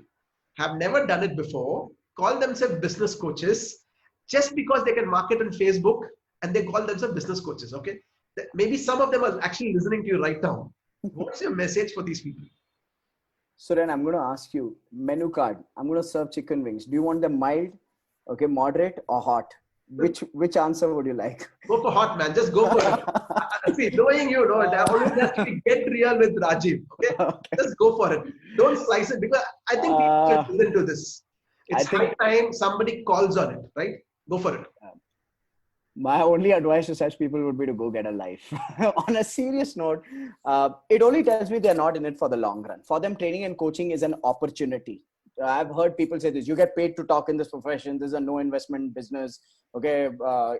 [SPEAKER 1] have never done it before, call themselves business coaches just because they can market on Facebook, and they call themselves business coaches. Okay. Maybe some of them are actually listening to you right now. What's your message for these people?
[SPEAKER 2] So then I'm going to ask you, menu card. I'm going to serve chicken wings. Do you want them mild, okay, moderate, or hot? Which answer would you like?
[SPEAKER 1] Go for hot, man. Just go for it. See, knowing you, know, I always have to get real with Rajiv. Okay? Just go for it. Don't slice it, because I think people can listen to this. It's high time somebody calls on it, right? Go for it.
[SPEAKER 2] My only advice to such people would be to go get a life. On a serious note, it only tells me they're not in it for the long run. For them, training and coaching is an opportunity. I've heard people say this: you get paid to talk in this profession. This is a no investment business. Okay,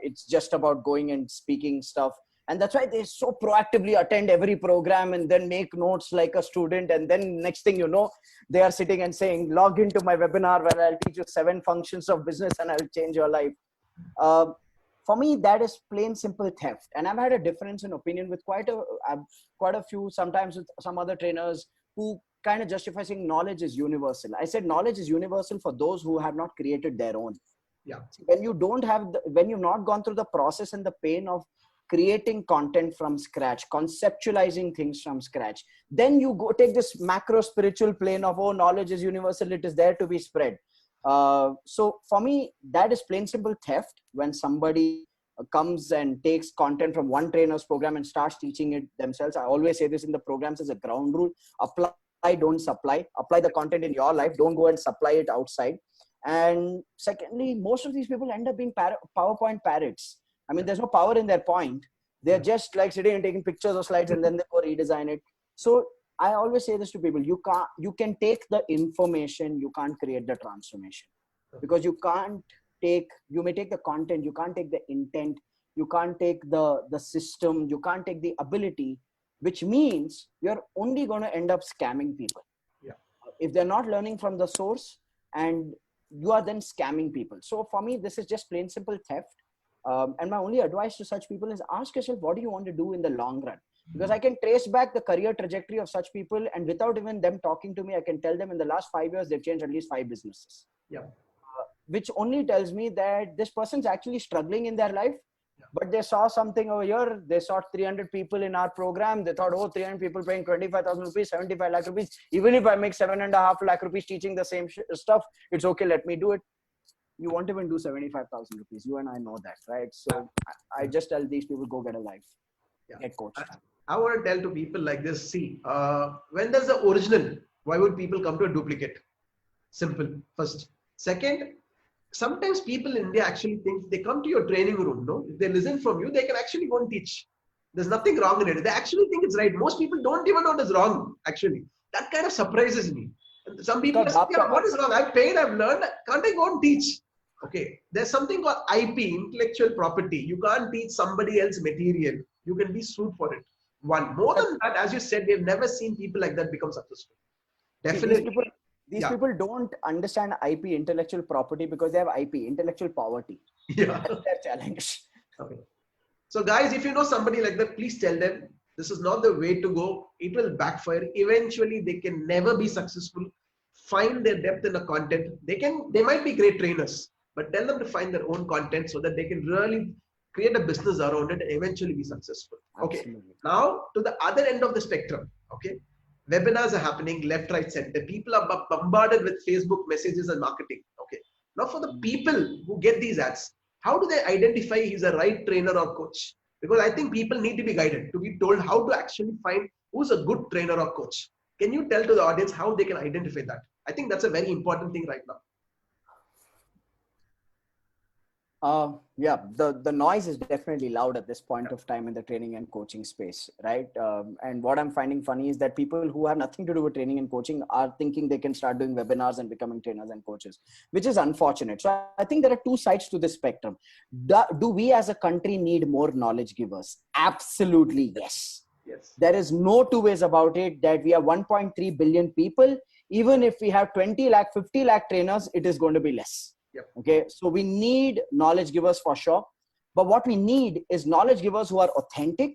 [SPEAKER 2] it's just about going and speaking stuff. And that's why they so proactively attend every program and then make notes like a student. And then next thing you know, they are sitting and saying, log into my webinar where I'll teach you 7 functions of business and I'll change your life. For me, that is plain simple theft. And I've had a difference in opinion with quite a few, sometimes with some other trainers who kind of justify saying knowledge is universal. I said knowledge is universal for those who have not created their own.
[SPEAKER 1] Yeah.
[SPEAKER 2] When you don't have, when you've not gone through the process and the pain of creating content from scratch, conceptualizing things from scratch, then you go take this macro spiritual plane of, oh, knowledge is universal, it is there to be spread. So for me, that is plain simple theft. When somebody comes and takes content from one trainer's program and starts teaching it themselves. I always say this in the programs as a ground rule: apply, don't supply. Apply the content in your life. Don't go and supply it outside. And secondly, most of these people end up being PowerPoint parrots. I mean, there's no power in their point. They're just like sitting and taking pictures of slides and then they go redesign it. So I always say this to people: you can take the information, you can't create the transformation, because you may take the content, you can't take the intent, you can't take the system, you can't take the ability, which means you're only going to end up scamming people.
[SPEAKER 1] Yeah.
[SPEAKER 2] If they're not learning from the source, and you are then scamming people. So for me, this is just plain simple theft. And my only advice to such people is ask yourself, what do you want to do in the long run? because I can trace back the career trajectory of such people, and without even them talking to me, I can tell them in the last 5 years they've changed at least 5 businesses.
[SPEAKER 1] Yeah.
[SPEAKER 2] Which only tells me that this person's actually struggling in their life, but they saw something over here. They saw 300 people in our program. They thought, oh, 300 people paying 25,000 rupees, 75 lakh rupees. Even if I make 7.5 lakh rupees teaching the same stuff, it's okay. Let me do it. You won't even do 75,000 rupees. You and I know that, right? So I just tell these people, go get a life, get coached.
[SPEAKER 1] I want to tell to people like this, see, when there's the original, why would people come to a duplicate? Simple, first. Second, sometimes people in India actually think they come to your training room, no? If they listen from you, they can actually go and teach. There's nothing wrong in it. They actually think it's right. Most people don't even know it is wrong, actually. That kind of surprises me. Some people say, yeah, what is wrong? I've paid, I've learned. Can't I go and teach? Okay. There's something called IP, intellectual property. You can't teach somebody else's material. You can be sued for it. One. More than that, as you said, we've never seen people like that become successful. Definitely.
[SPEAKER 2] These people don't understand IP, intellectual property, because they have IP, intellectual poverty.
[SPEAKER 1] Yeah.
[SPEAKER 2] That's their challenge.
[SPEAKER 1] Okay. So guys, if you know somebody like that, please tell them this is not the way to go. It will backfire. Eventually, they can never be successful. Find their depth in the content. They might be great trainers, but tell them to find their own content so that they can really create a business around it and eventually be successful. Okay.
[SPEAKER 2] Absolutely.
[SPEAKER 1] Now to the other end of the spectrum. Okay. Webinars are happening left, right, center. People are bombarded with Facebook messages and marketing. Okay. Now for the people who get these ads, how do they identify he's a right trainer or coach? Because I think people need to be guided, to be told how to actually find who's a good trainer or coach. Can you tell to the audience how they can identify that? I think that's a very important thing right now.
[SPEAKER 2] Yeah, the noise is definitely loud at this point of time in the training and coaching space, right? And what I'm finding funny is that people who have nothing to do with training and coaching are thinking they can start doing webinars and becoming trainers and coaches, which is unfortunate. So I think there are two sides to this spectrum. Do we as a country need more knowledge givers? Absolutely, yes.
[SPEAKER 1] Yes.
[SPEAKER 2] There is no two ways about it that we have 1.3 billion people. Even if we have 20 lakh, 50 lakh trainers, it is going to be less.
[SPEAKER 1] Yep.
[SPEAKER 2] Okay, so we need knowledge givers for sure, but what we need is knowledge givers who are authentic,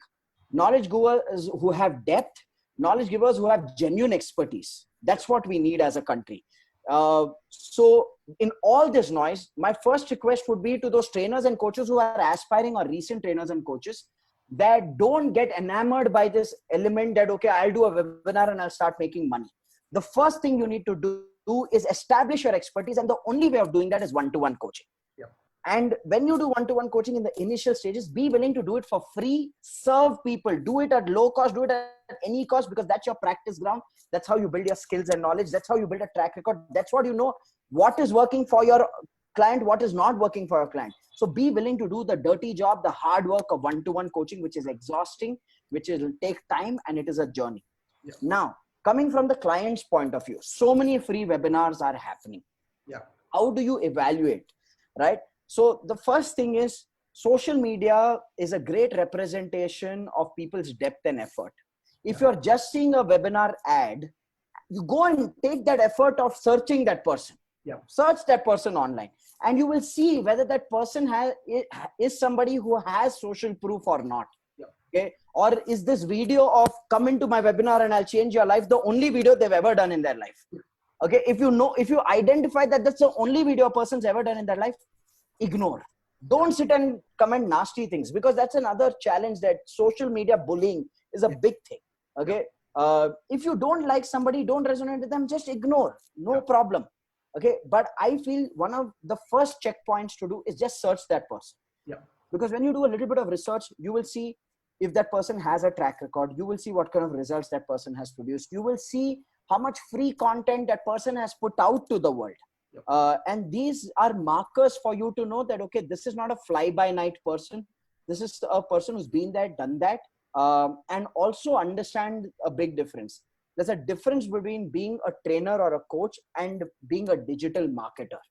[SPEAKER 2] knowledge givers who have depth, knowledge givers who have genuine expertise. That's what we need as a country. So in all this noise, my first request would be to those trainers and coaches who are aspiring or recent trainers and coaches, that don't get enamored by this element that, okay, I'll do a webinar and I'll start making money. The first thing you need to do is establish your expertise, and the only way of doing that is one-to-one coaching.
[SPEAKER 1] Yep.
[SPEAKER 2] And when you do one-to-one coaching in the initial stages, be willing to do it for free. Serve people, do it at low cost, do it at any cost, because that's your practice ground. That's how you build your skills and knowledge. That's how you build a track record. That's what you know, what is working for your client, what is not working for your client. So be willing to do the dirty job, the hard work of one-to-one coaching, which is exhausting, which will take time, and it is a journey.
[SPEAKER 1] Yep.
[SPEAKER 2] Now, coming from the client's point of view, so many free webinars are happening.
[SPEAKER 1] Yeah.
[SPEAKER 2] How do you evaluate, right? So the first thing is, social media is a great representation of people's depth and effort. If you're just seeing a webinar ad, you go and take that effort of searching that person.
[SPEAKER 1] Yeah.
[SPEAKER 2] Search that person online, and you will see whether that person is somebody who has social proof or not. Okay. Or is this video of come into my webinar and I'll change your life the only video they've ever done in their life? Okay. If you identify that that's the only video a person's ever done in their life, ignore. Don't sit and comment nasty things, because that's another challenge, that social media bullying is a big thing. Okay. If you don't like somebody, don't resonate with them, just ignore. No problem. Okay. But I feel one of the first checkpoints to do is just search that person.
[SPEAKER 1] Yeah.
[SPEAKER 2] Because when you do a little bit of research, you will see if that person has a track record. You will see what kind of results that person has produced. You will see how much free content that person has put out to the world. Yep. And these are markers for you to know that, okay, this is not a fly-by-night person. This is a person who's been there, done that. And also understand a big difference. There's a difference between being a trainer or a coach and being a digital marketer.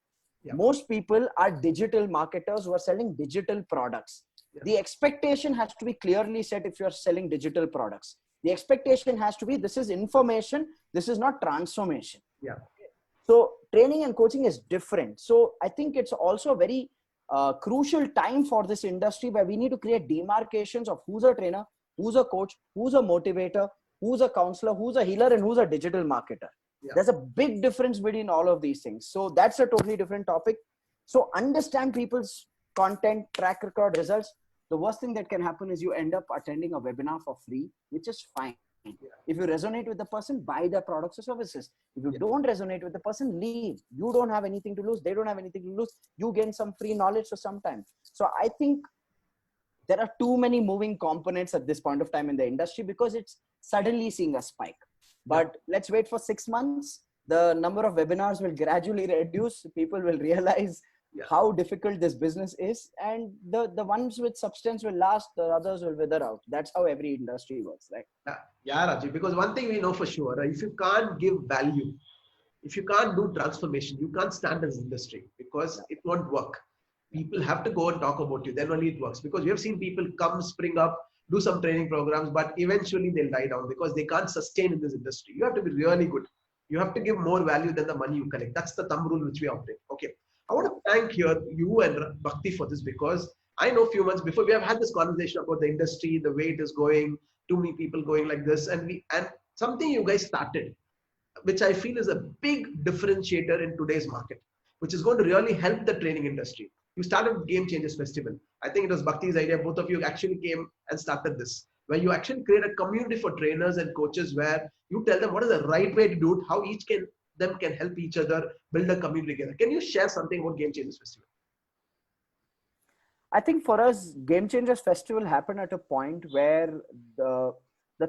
[SPEAKER 2] Yep. Most people are digital marketers who are selling digital products. The expectation has to be clearly set. If you're selling digital products, the expectation has to be, this is information, this is not transformation.
[SPEAKER 1] Yeah.
[SPEAKER 2] So training and coaching is different. So I think it's also a very crucial time for this industry, where we need to create demarcations of who's a trainer, who's a coach, who's a motivator, who's a counselor, who's a healer, and who's a digital marketer.
[SPEAKER 1] Yeah.
[SPEAKER 2] There's a big difference between all of these things. So that's a totally different topic. So understand people's content, track record, results. The worst thing that can happen is you end up attending a webinar for free, which is fine.
[SPEAKER 1] Yeah.
[SPEAKER 2] If you resonate with the person, buy their products or services. If you
[SPEAKER 1] Yeah.
[SPEAKER 2] don't resonate with the person, leave. You don't have anything to lose. They don't have anything to lose. You gain some free knowledge for some time. So I think there are too many moving components at this point of time in the industry because it's suddenly seeing a spike. But let's wait for 6 months. The number of webinars will gradually reduce. People will realize how difficult this business is. And the ones with substance will last. The others will wither out. That's how every industry works, right?
[SPEAKER 1] Yeah, Rajiv, because one thing we know for sure, if you can't give value, if you can't do transformation, you can't stand as industry because it won't work. People have to go and talk about you, then only it works. Because we have seen people come, spring up, do some training programs, but eventually they'll die down because they can't sustain in this industry. You have to be really good. You have to give more value than the money you collect. That's the thumb rule which we operate. Okay. I want to thank you and Bhakti for this because I know a few months before we have had this conversation about the industry, the way it is going, too many people going like this, and something you guys started, which I feel is a big differentiator in today's market, which is going to really help the training industry. You started Game Changers Festival. I think it was Bhakti's idea. Both of you actually came and started this, where you actually create a community for trainers and coaches where you tell them what is the right way to do it, how each them can help each other build a community together. Can you share something about Game Changers Festival?
[SPEAKER 2] I think for us, Game Changers Festival happened at a point where the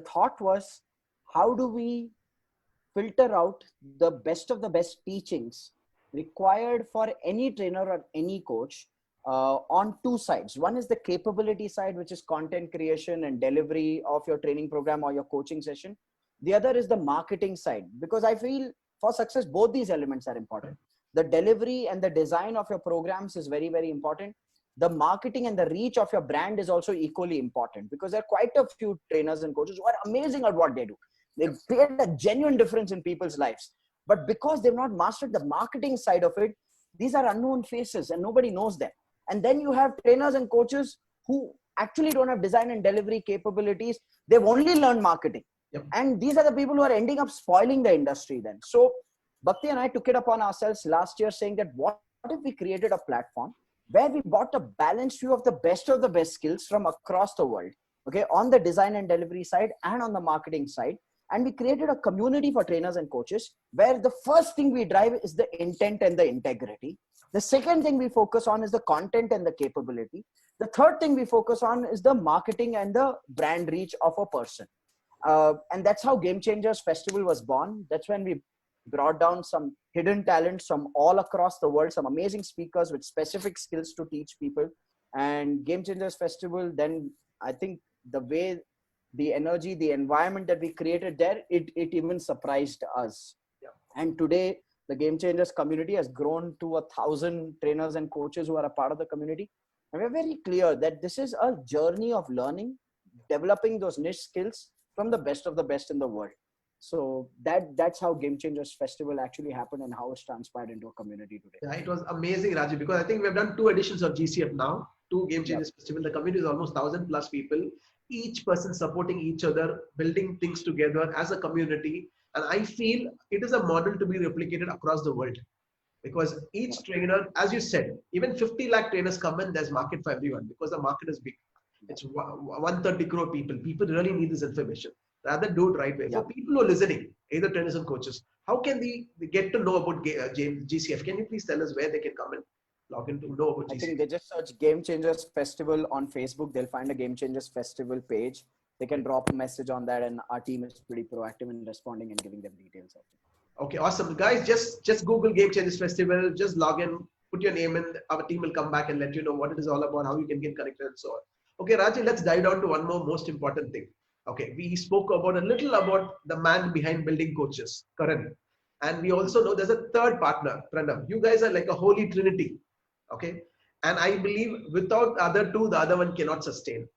[SPEAKER 2] thought was, how do we filter out the best of the best teachings required for any trainer or any coach on two sides. One is the capability side, which is content creation and delivery of your training program or your coaching session. The other is the marketing side, because I feel for success, both these elements are important. The delivery and the design of your programs is very, very important. The marketing and the reach of your brand is also equally important, because there are quite a few trainers and coaches who are amazing at what they do. They create a genuine difference in people's lives. But because they've not mastered the marketing side of it, these are unknown faces and nobody knows them. And then you have trainers and coaches who actually don't have design and delivery capabilities. They've only learned marketing.
[SPEAKER 1] Yep.
[SPEAKER 2] And these are the people who are ending up spoiling the industry then. So Bhakti and I took it upon ourselves last year, saying that what if we created a platform where we brought a balanced view of the best skills from across the world, okay, on the design and delivery side and on the marketing side. And we created a community for trainers and coaches where the first thing we drive is the intent and the integrity. The second thing we focus on is the content and the capability. The third thing we focus on is the marketing and the brand reach of a person. And that's how Game Changers Festival was born. That's when we brought down some hidden talents from all across the world, some amazing speakers with specific skills to teach people. And Game Changers Festival, then I think the way, the energy, the environment that we created there, it even surprised us.
[SPEAKER 1] Yeah.
[SPEAKER 2] And today, the Game Changers community has grown to 1,000 trainers and coaches who are a part of the community. And we're very clear that this is a journey of learning, developing those niche skills from the best of the best in the world. So that's how Game Changers Festival actually happened and how it's transpired into a community today.
[SPEAKER 1] Yeah, it was amazing, Rajiv, because I think we've done 2 editions of GCF now, 2 Game Changers Festival. The community is almost 1,000 plus people, each person supporting each other, building things together as a community. And I feel it is a model to be replicated across the world, because each trainer, as you said, even 50 lakh trainers come in, there's market for everyone because the market is big. It's 130 crore people. People really need this information. Rather do it right way. For people who are listening, either trainers and coaches, how can they get to know about GCF? Can you please tell us where they can come and log in to know about GCF?
[SPEAKER 2] I think they just search Game Changers Festival on Facebook. They'll find a Game Changers Festival page. They can drop a message on that, and our team is pretty proactive in responding and giving them details of it.
[SPEAKER 1] Okay, awesome. Guys, just Google Game Changers Festival, just log in, put your name in, our team will come back and let you know what it is all about, how you can get connected and so on. Okay, Raji, let's dive down to one more most important thing. Okay, we spoke about a little about the man behind building coaches, Karan. And we also know there's a third partner, Pranav. You guys are like a holy trinity. Okay. And I believe without the other two, the other one cannot sustain.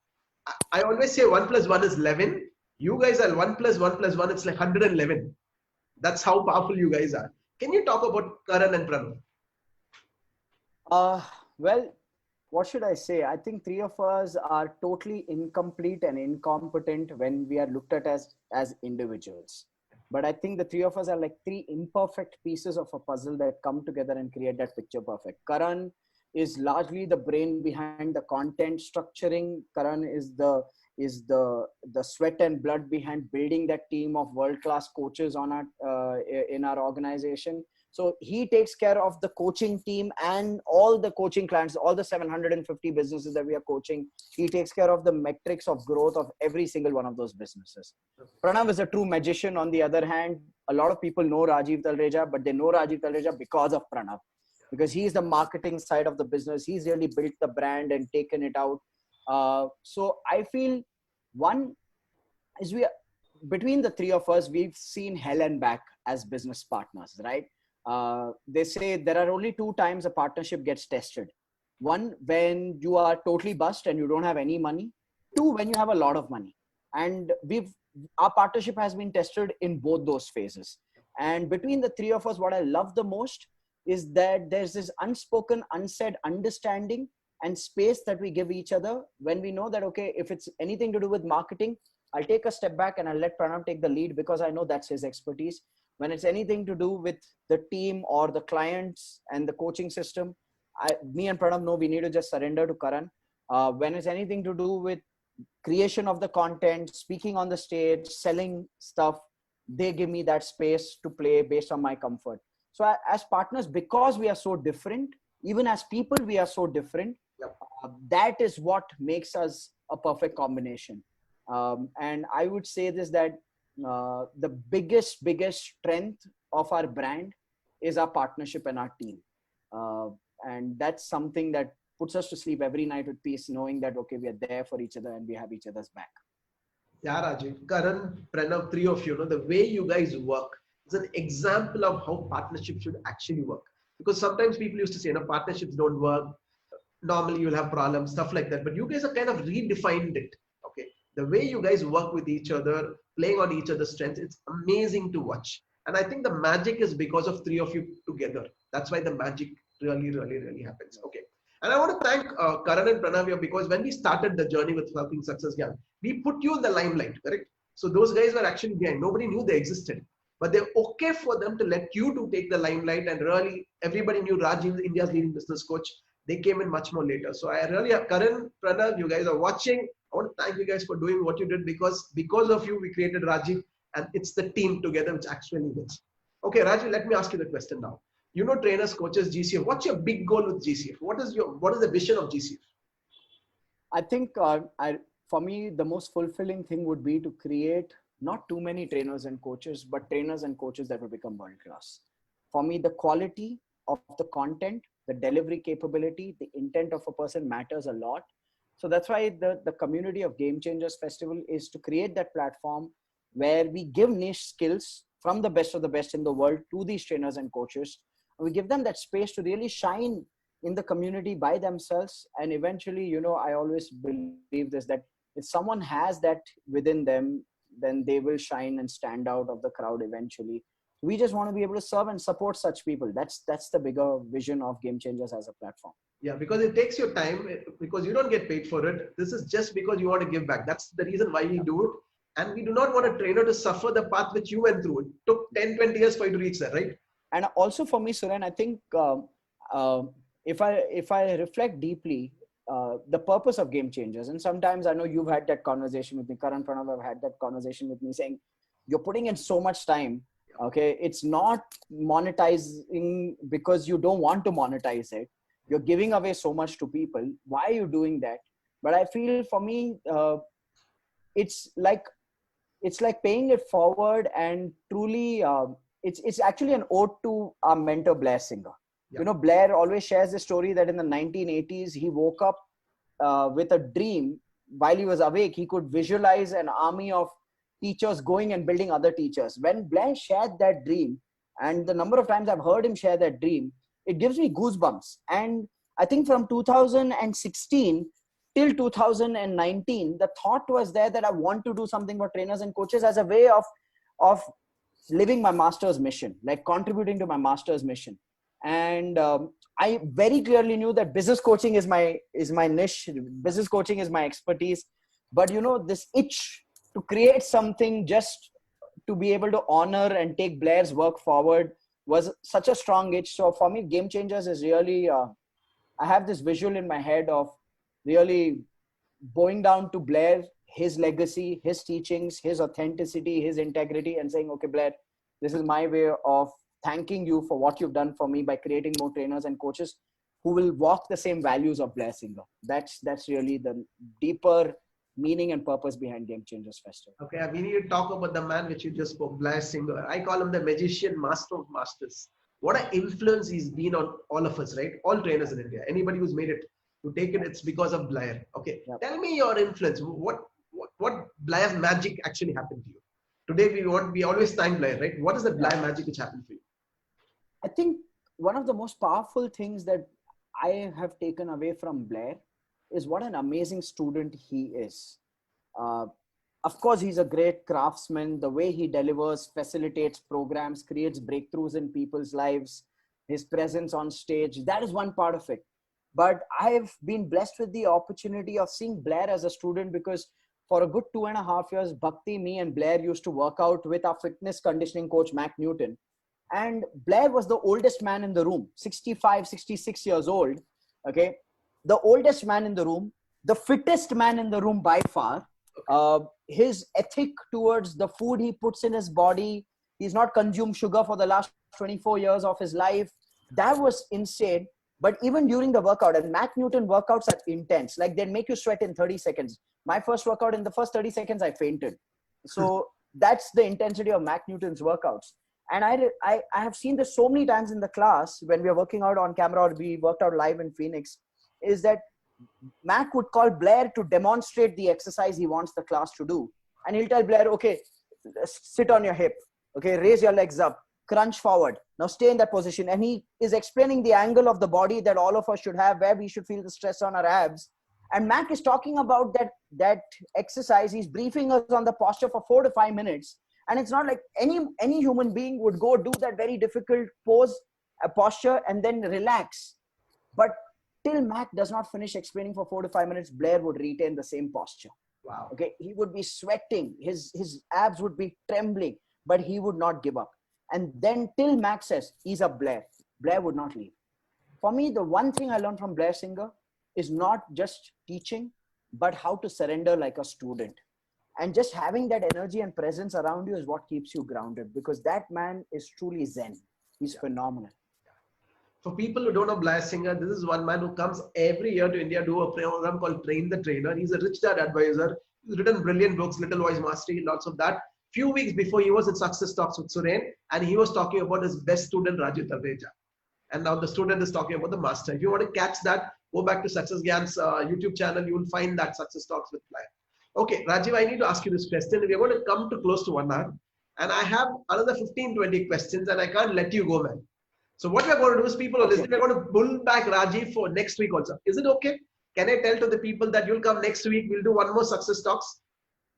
[SPEAKER 1] I always say 1 + 1 is 11. You guys are 1 + 1 + 1. It's like 111. That's how powerful you guys are. Can you talk about Karan and Pranav?
[SPEAKER 2] Well, what should I say? I think three of us are totally incomplete and incompetent when we are looked at as individuals. But I think the three of us are like three imperfect pieces of a puzzle that come together and create that picture perfect. Karan is largely the brain behind the content structuring. Karan is the sweat and blood behind building that team of world class coaches on our in our organization. So he takes care of the coaching team and all the coaching clients, all the 750 businesses that we are coaching. He takes care of the metrics of growth of every single one of those businesses. Pranav is a true magician. On the other hand, a lot of people know Rajiv Talreja, but they know Rajiv Talreja because of Pranav, because he's the marketing side of the business. He's really built the brand and taken it out. So I feel one is between the three of us, we've seen hell and back as business partners, right? They say there are only two times a partnership gets tested. One, when you are totally bust and you don't have any money. Two, when you have a lot of money. And our partnership has been tested in both those phases. And between the three of us, what I love the most is that there's this unspoken, unsaid understanding and space that we give each other when we know that, okay, if it's anything to do with marketing, I'll take a step back and I'll let Pranav take the lead because I know that's his expertise. When it's anything to do with the team or the clients and the coaching system, me and Pranav know we need to just surrender to Karan. When it's anything to do with creation of the content, speaking on the stage, selling stuff, they give me that space to play based on my comfort. So as partners, because we are so different, even as people, we are so different.
[SPEAKER 1] Yep.
[SPEAKER 2] That is what makes us a perfect combination. And I would say this, that the biggest strength of our brand is our partnership and our team. And that's something that puts us to sleep every night with peace, knowing that, okay, we are there for each other and we have each other's back.
[SPEAKER 1] Yeah, Rajiv, Karan, Pranav, three of you, the way you guys work is an example of how partnerships should actually work. Because sometimes people used to say, partnerships don't work. Normally you'll have problems, stuff like that. But you guys have kind of redefined it. Okay. The way you guys work with each other, playing on each other's strengths, it's amazing to watch. And I think the magic is because of three of you together. That's why the magic really happens. Okay. And I want to thank Karan and Pranav here, because when we started the journey with Helping Success Gang, we put you in the limelight, correct? So those guys were actually behind. Nobody knew they existed. But they're okay for them to let you to take the limelight, and really everybody knew Rajiv, India's leading business coach. They came in much more later. So I really, Karan, Pranav, you guys are watching. I want to thank you guys for doing what you did, because of you, we created Rajiv, and it's the team together which actually wins. Okay, Rajiv, let me ask you the question now. You know, trainers, coaches, GCF. What's your big goal with GCF? What is the vision of GCF?
[SPEAKER 2] I think for me, the most fulfilling thing would be to create not too many trainers and coaches, but trainers and coaches that will become world class. For me, the quality of the content, the delivery capability, the intent of a person matters a lot. So that's why the community of Game Changers Festival is to create that platform where we give niche skills from the best of the best in the world to these trainers and coaches. We give them that space to really shine in the community by themselves. And eventually, I always believe this, that if someone has that within them, then they will shine and stand out of the crowd eventually. We just want to be able to serve and support such people. That's the bigger vision of Game Changers as a platform.
[SPEAKER 1] Yeah, because it takes your time, because you don't get paid for it. This is just because you want to give back. That's the reason why we do it. And we do not want a trainer to suffer the path which you went through. It took 10, 20 years for you to reach there, right?
[SPEAKER 2] And also for me, Suren, I think if I reflect deeply, the purpose of Game Changers, and sometimes I know you've had that conversation with me, Karan, Pranav have had that conversation with me, saying you're putting in so much time. Okay, it's not monetizing because you don't want to monetize it. You're giving away so much to people. Why are you doing that? But I feel for me, it's like paying it forward, and truly, it's actually an ode to our mentor, Blair Singer. Yeah. Blair always shares the story that in the 1980s, he woke up with a dream. While he was awake, he could visualize an army of teachers going and building other teachers. When Blair shared that dream, and the number of times I've heard him share that dream, it gives me goosebumps. And I think from 2016 till 2019, the thought was there that I want to do something for trainers and coaches as a way of living my master's mission, like contributing to my master's mission. And I very clearly knew that business coaching is my niche. Business coaching is my expertise. But this itch to create something just to be able to honor and take Blair's work forward was such a strong itch. So for me, Game Changers is really, I have this visual in my head of really bowing down to Blair, his legacy, his teachings, his authenticity, his integrity, and saying, okay, Blair, this is my way of thanking you for what you've done for me by creating more trainers and coaches who will walk the same values of Blair Singer. That's really the deeper meaning and purpose behind Game Changers Festival.
[SPEAKER 1] Okay, we need to talk about the man which you just spoke, Blair Singer. I call him the magician, master of masters. What an influence he's been on all of us, right? All trainers in India. Anybody who's made it to take it, it's because of Blair. Okay, yep. Tell me your influence. What Blair's magic actually happened to you? Today we always thank Blair, right? What is the Blair magic which happened for you?
[SPEAKER 2] I think one of the most powerful things that I have taken away from Blair is what an amazing student he is. Of course, he's a great craftsman. The way he delivers, facilitates programs, creates breakthroughs in people's lives, his presence on stage, that is one part of it. But I've been blessed with the opportunity of seeing Blair as a student, because for a good 2.5 years, Bhakti, me and Blair used to work out with our fitness conditioning coach, Mac Newton. And Blair was the oldest man in the room, 65, 66 years old. Okay. The oldest man in the room, the fittest man in the room by far. His ethic towards the food he puts in his body, he's not consumed sugar for the last 24 years of his life. That was insane. But even during the workout, and Mac Newton workouts are intense, like they make you sweat in 30 seconds. My first workout, in the first 30 seconds, I fainted. So that's the intensity of Mac Newton's workouts. And I have seen this so many times in the class when we are working out on camera, or we worked out live in Phoenix, is that Mac would call Blair to demonstrate the exercise he wants the class to do. And he'll tell Blair, okay, sit on your hip. Okay, raise your legs up, crunch forward. Now stay in that position. And he is explaining the angle of the body that all of us should have, where we should feel the stress on our abs. And Mac is talking about that exercise. He's briefing us on the posture for 4 to 5 minutes. And it's not like any human being would go do that very difficult pose, a posture, and then relax. But till Mac does not finish explaining for 4 to 5 minutes, Blair would retain the same posture.
[SPEAKER 1] Wow.
[SPEAKER 2] Okay. He would be sweating. His abs would be trembling, but he would not give up. And then till Mac says, he's a Blair, Blair would not leave. For me, the one thing I learned from Blair Singer is not just teaching, but how to surrender like a student. And just having that energy and presence around you is what keeps you grounded, because that man is truly Zen. He's phenomenal.
[SPEAKER 1] For people who don't know Blair Singer, this is one man who comes every year to India, do a program called Train the Trainer. He's a rich dad advisor. He's written brilliant books, Little Voice Mastery, lots of that. Few weeks before, he was in Success Talks with Suren, and he was talking about his best student, Raju Talreja. And now the student is talking about the master. If you want to catch that, go back to Success Gyan's YouTube channel. You will find that Success Talks with Blair. Okay, Rajiv, I need to ask you this question. We're going to come to close to 1 hour, and I have another 15-20 questions, and I can't let you go, man. So what we're going to do is, people are listening, we're going to pull back Rajiv for next week also. Is it okay? Can I tell to the people that you'll come next week? We'll do one more Success Talks.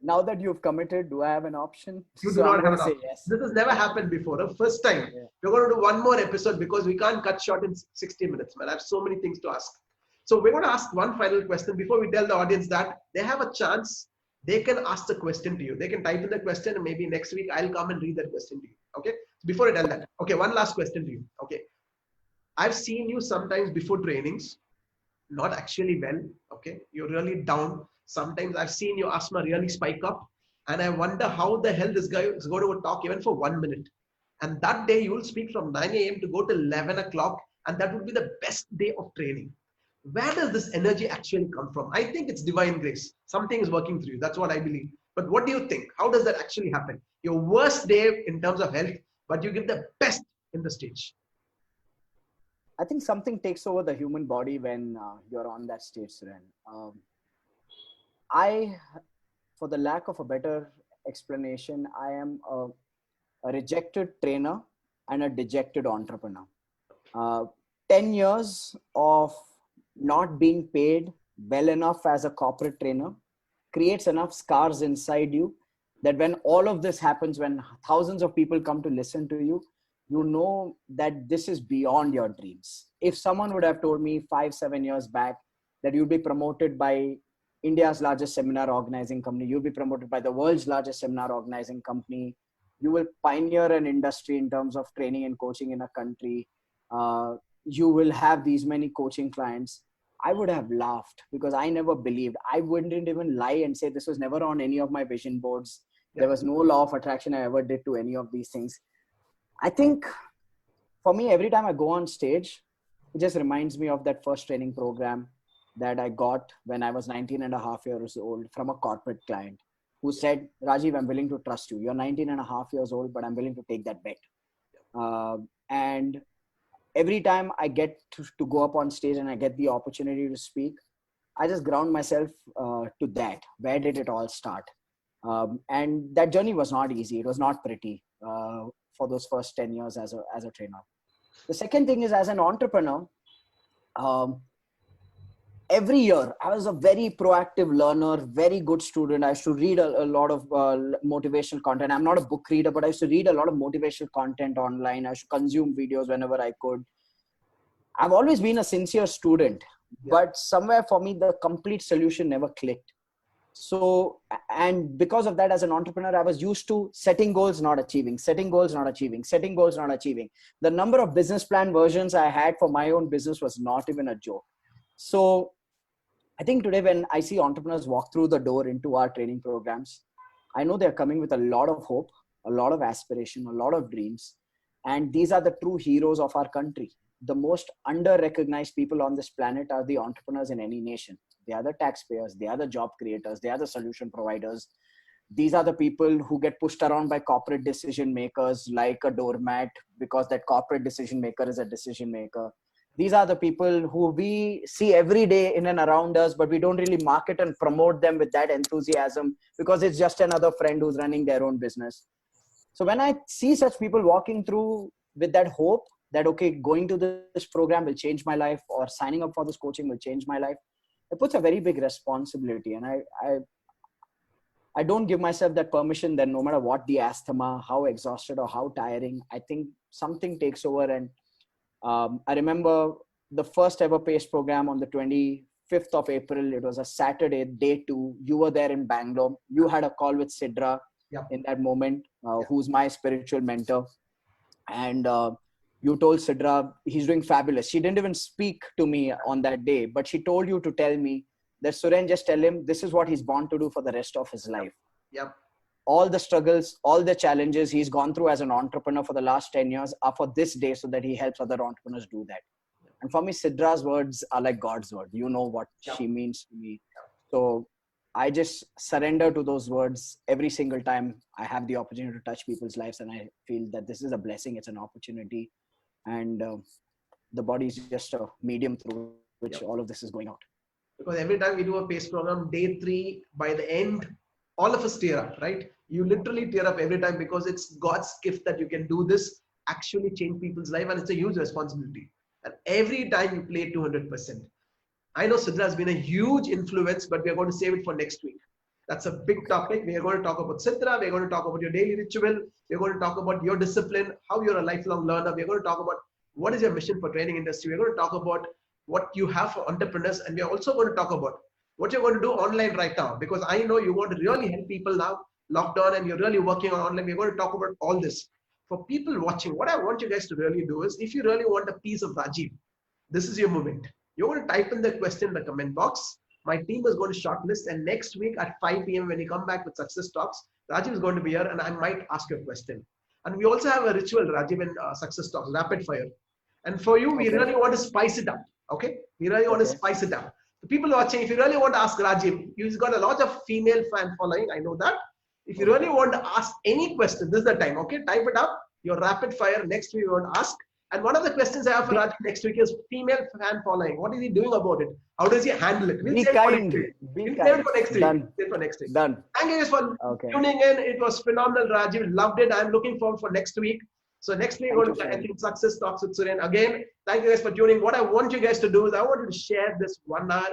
[SPEAKER 2] Now that you've committed, do I have an option?
[SPEAKER 1] You do not have an option. Yes. This has never happened before. The first time. Yeah. We're going to do one more episode, because we can't cut short in 60 minutes, man. I have so many things to ask. So we're going to ask one final question before we tell the audience that they have a chance. They can ask the question to you. They can type in the question, and maybe next week I'll come and read that question to you. Okay. Before I tell that. Okay. One last question to you. Okay. I've seen you sometimes before trainings, not actually well. Okay. You're really down. Sometimes I've seen your asthma really spike up, and I wonder how the hell this guy is going to talk even for 1 minute. And that day you will speak from 9 a.m. to go to 11 o'clock, and that would be the best day of training. Where does this energy actually come from? I think it's divine grace. Something is working through you. That's what I believe. But what do you think? How does that actually happen? Your worst day in terms of health, but you give the best in the stage.
[SPEAKER 2] I think something takes over the human body when you're on that stage, Suren. For the lack of a better explanation, I am a rejected trainer and a dejected entrepreneur. 10 years of not being paid well enough as a corporate trainer creates enough scars inside you that when all of this happens, when thousands of people come to listen to you, you know that this is beyond your dreams. If someone would have told me 5-7 years back that you'd be promoted by India's largest seminar organizing company, you'll be promoted by the world's largest seminar organizing company, you will pioneer an industry in terms of training and coaching in a country, you will have these many coaching clients, I would have laughed, because I never believed. I wouldn't even lie and say this was never on any of my vision boards. There was no law of attraction I ever did to any of these things. I think for me, every time I go on stage, it just reminds me of that first training program that I got when I was 19 and a half years old from a corporate client who said, Rajiv, I'm willing to trust you. You're 19 and a half years old, but I'm willing to take that bet. And every time I get to go up on stage and I get the opportunity to speak, I just ground myself to that. Where did it all start? And that journey was not easy. It was not pretty for those first 10 years as a trainer. The second thing is, as an entrepreneur, every year I was a very proactive learner, very good student. I used to read a lot of motivational content. I'm not a book reader, but I used to read a lot of motivational content online. I used to consume videos whenever I could. I've always been a sincere student, but somewhere for me, the complete solution never clicked. So, and because of that, as an entrepreneur, I was used to setting goals, not achieving, setting goals, not achieving, setting goals, not achieving. The number of business plan versions I had for my own business was not even a joke. So I think today when I see entrepreneurs walk through the door into our training programs, I know they're coming with a lot of hope, a lot of aspiration, a lot of dreams. And these are the true heroes of our country. The most under-recognized people on this planet are the entrepreneurs in any nation. They are the taxpayers, they are the job creators, they are the solution providers. These are the people who get pushed around by corporate decision makers like a doormat, because that corporate decision maker is a decision maker. These are the people who we see every day in and around us, but we don't really market and promote them with that enthusiasm because it's just another friend who's running their own business. So when I see such people walking through with that hope that, okay, going to this program will change my life, or signing up for this coaching will change my life, it puts a very big responsibility. And I don't give myself that permission that no matter what the asthma, how exhausted or how tiring, I think something takes over. And I remember the first ever PACE program on the 25th of April. It was a Saturday, day 2. You were there in Bangalore. You had a call with Sidra in that moment, who's my spiritual mentor. And you told Sidra, he's doing fabulous. She didn't even speak to me on that day, but she told you to tell me that, Suren, just tell him this is what he's born to do for the rest of his life. All the struggles, all the challenges he's gone through as an entrepreneur for the last 10 years are for this day, so that he helps other entrepreneurs do that. And for me, Sidra's words are like God's word. You know what she means to me. So I just surrender to those words every single time I have the opportunity to touch people's lives. And I feel that this is a blessing. It's an opportunity. And the body is just a medium through which all of this is going out.
[SPEAKER 1] Because every time we do a PACE program, day 3, by the end, all of us tear up, right? You literally tear up every time, because it's God's gift that you can do this, actually change people's life, and it's a huge responsibility. And every time you play 200%. I know Sidra has been a huge influence, but we are going to save it for next week. That's a big topic. We are going to talk about Sidra. We're going to talk about your daily ritual. We're going to talk about your discipline, how you're a lifelong learner. We're going to talk about what is your mission for training industry. We're going to talk about what you have for entrepreneurs. And we're also going to talk about what you're going to do online right now, because I know you want to really help people now, lockdown, and you're really working on online. We're going to talk about all this. For people watching, what I want you guys to really do is, if you really want a piece of Rajiv, this is your moment. You're going to type in the question in the comment box. My team is going to shortlist, and next week at 5 p.m. when you come back with Success Talks, Rajiv is going to be here, and I might ask you a question. And we also have a ritual, Rajiv, in Success Talks, rapid fire. And for you, we really want to spice it up. Okay? We really want to spice it up. The people watching, if you really want to ask Rajiv, he's got a lot of female fan following. I know that. If you really want to ask any question, this is the time. Okay? Type it up. Your rapid fire. Next week, you want to ask. And one of the questions I have for Rajiv next week is female fan following. What is he doing about it? How does he handle it?
[SPEAKER 2] Be kind. Be kind.
[SPEAKER 1] For next week.
[SPEAKER 2] Done.
[SPEAKER 1] For next week.
[SPEAKER 2] Done.
[SPEAKER 1] Thank you guys for tuning in. It was phenomenal, Rajiv. Loved it. I'm looking forward for next week. So next week, we're going to, I think, Success Talks with Suren. Again, thank you guys for tuning. What I want you guys to do is, I want you to share this 1 hour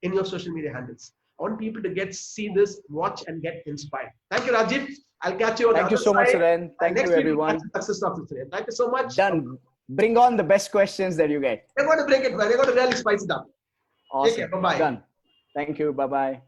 [SPEAKER 1] in your social media handles. I want people to see this, watch, and get inspired. Thank you, Rajiv. I'll catch you on
[SPEAKER 2] Thank
[SPEAKER 1] the
[SPEAKER 2] you
[SPEAKER 1] other
[SPEAKER 2] so much,
[SPEAKER 1] side.
[SPEAKER 2] Suren. Thank
[SPEAKER 1] Next
[SPEAKER 2] you,
[SPEAKER 1] week we'll
[SPEAKER 2] everyone.
[SPEAKER 1] catch Success Talks with Suren. Thank you so much.
[SPEAKER 2] Done. Bring on the best questions that you get.
[SPEAKER 1] We're going to bring it, man. We're going to really spice it up.
[SPEAKER 2] Awesome.
[SPEAKER 1] Take care. Bye-bye.
[SPEAKER 2] Done. Thank you. Bye-bye.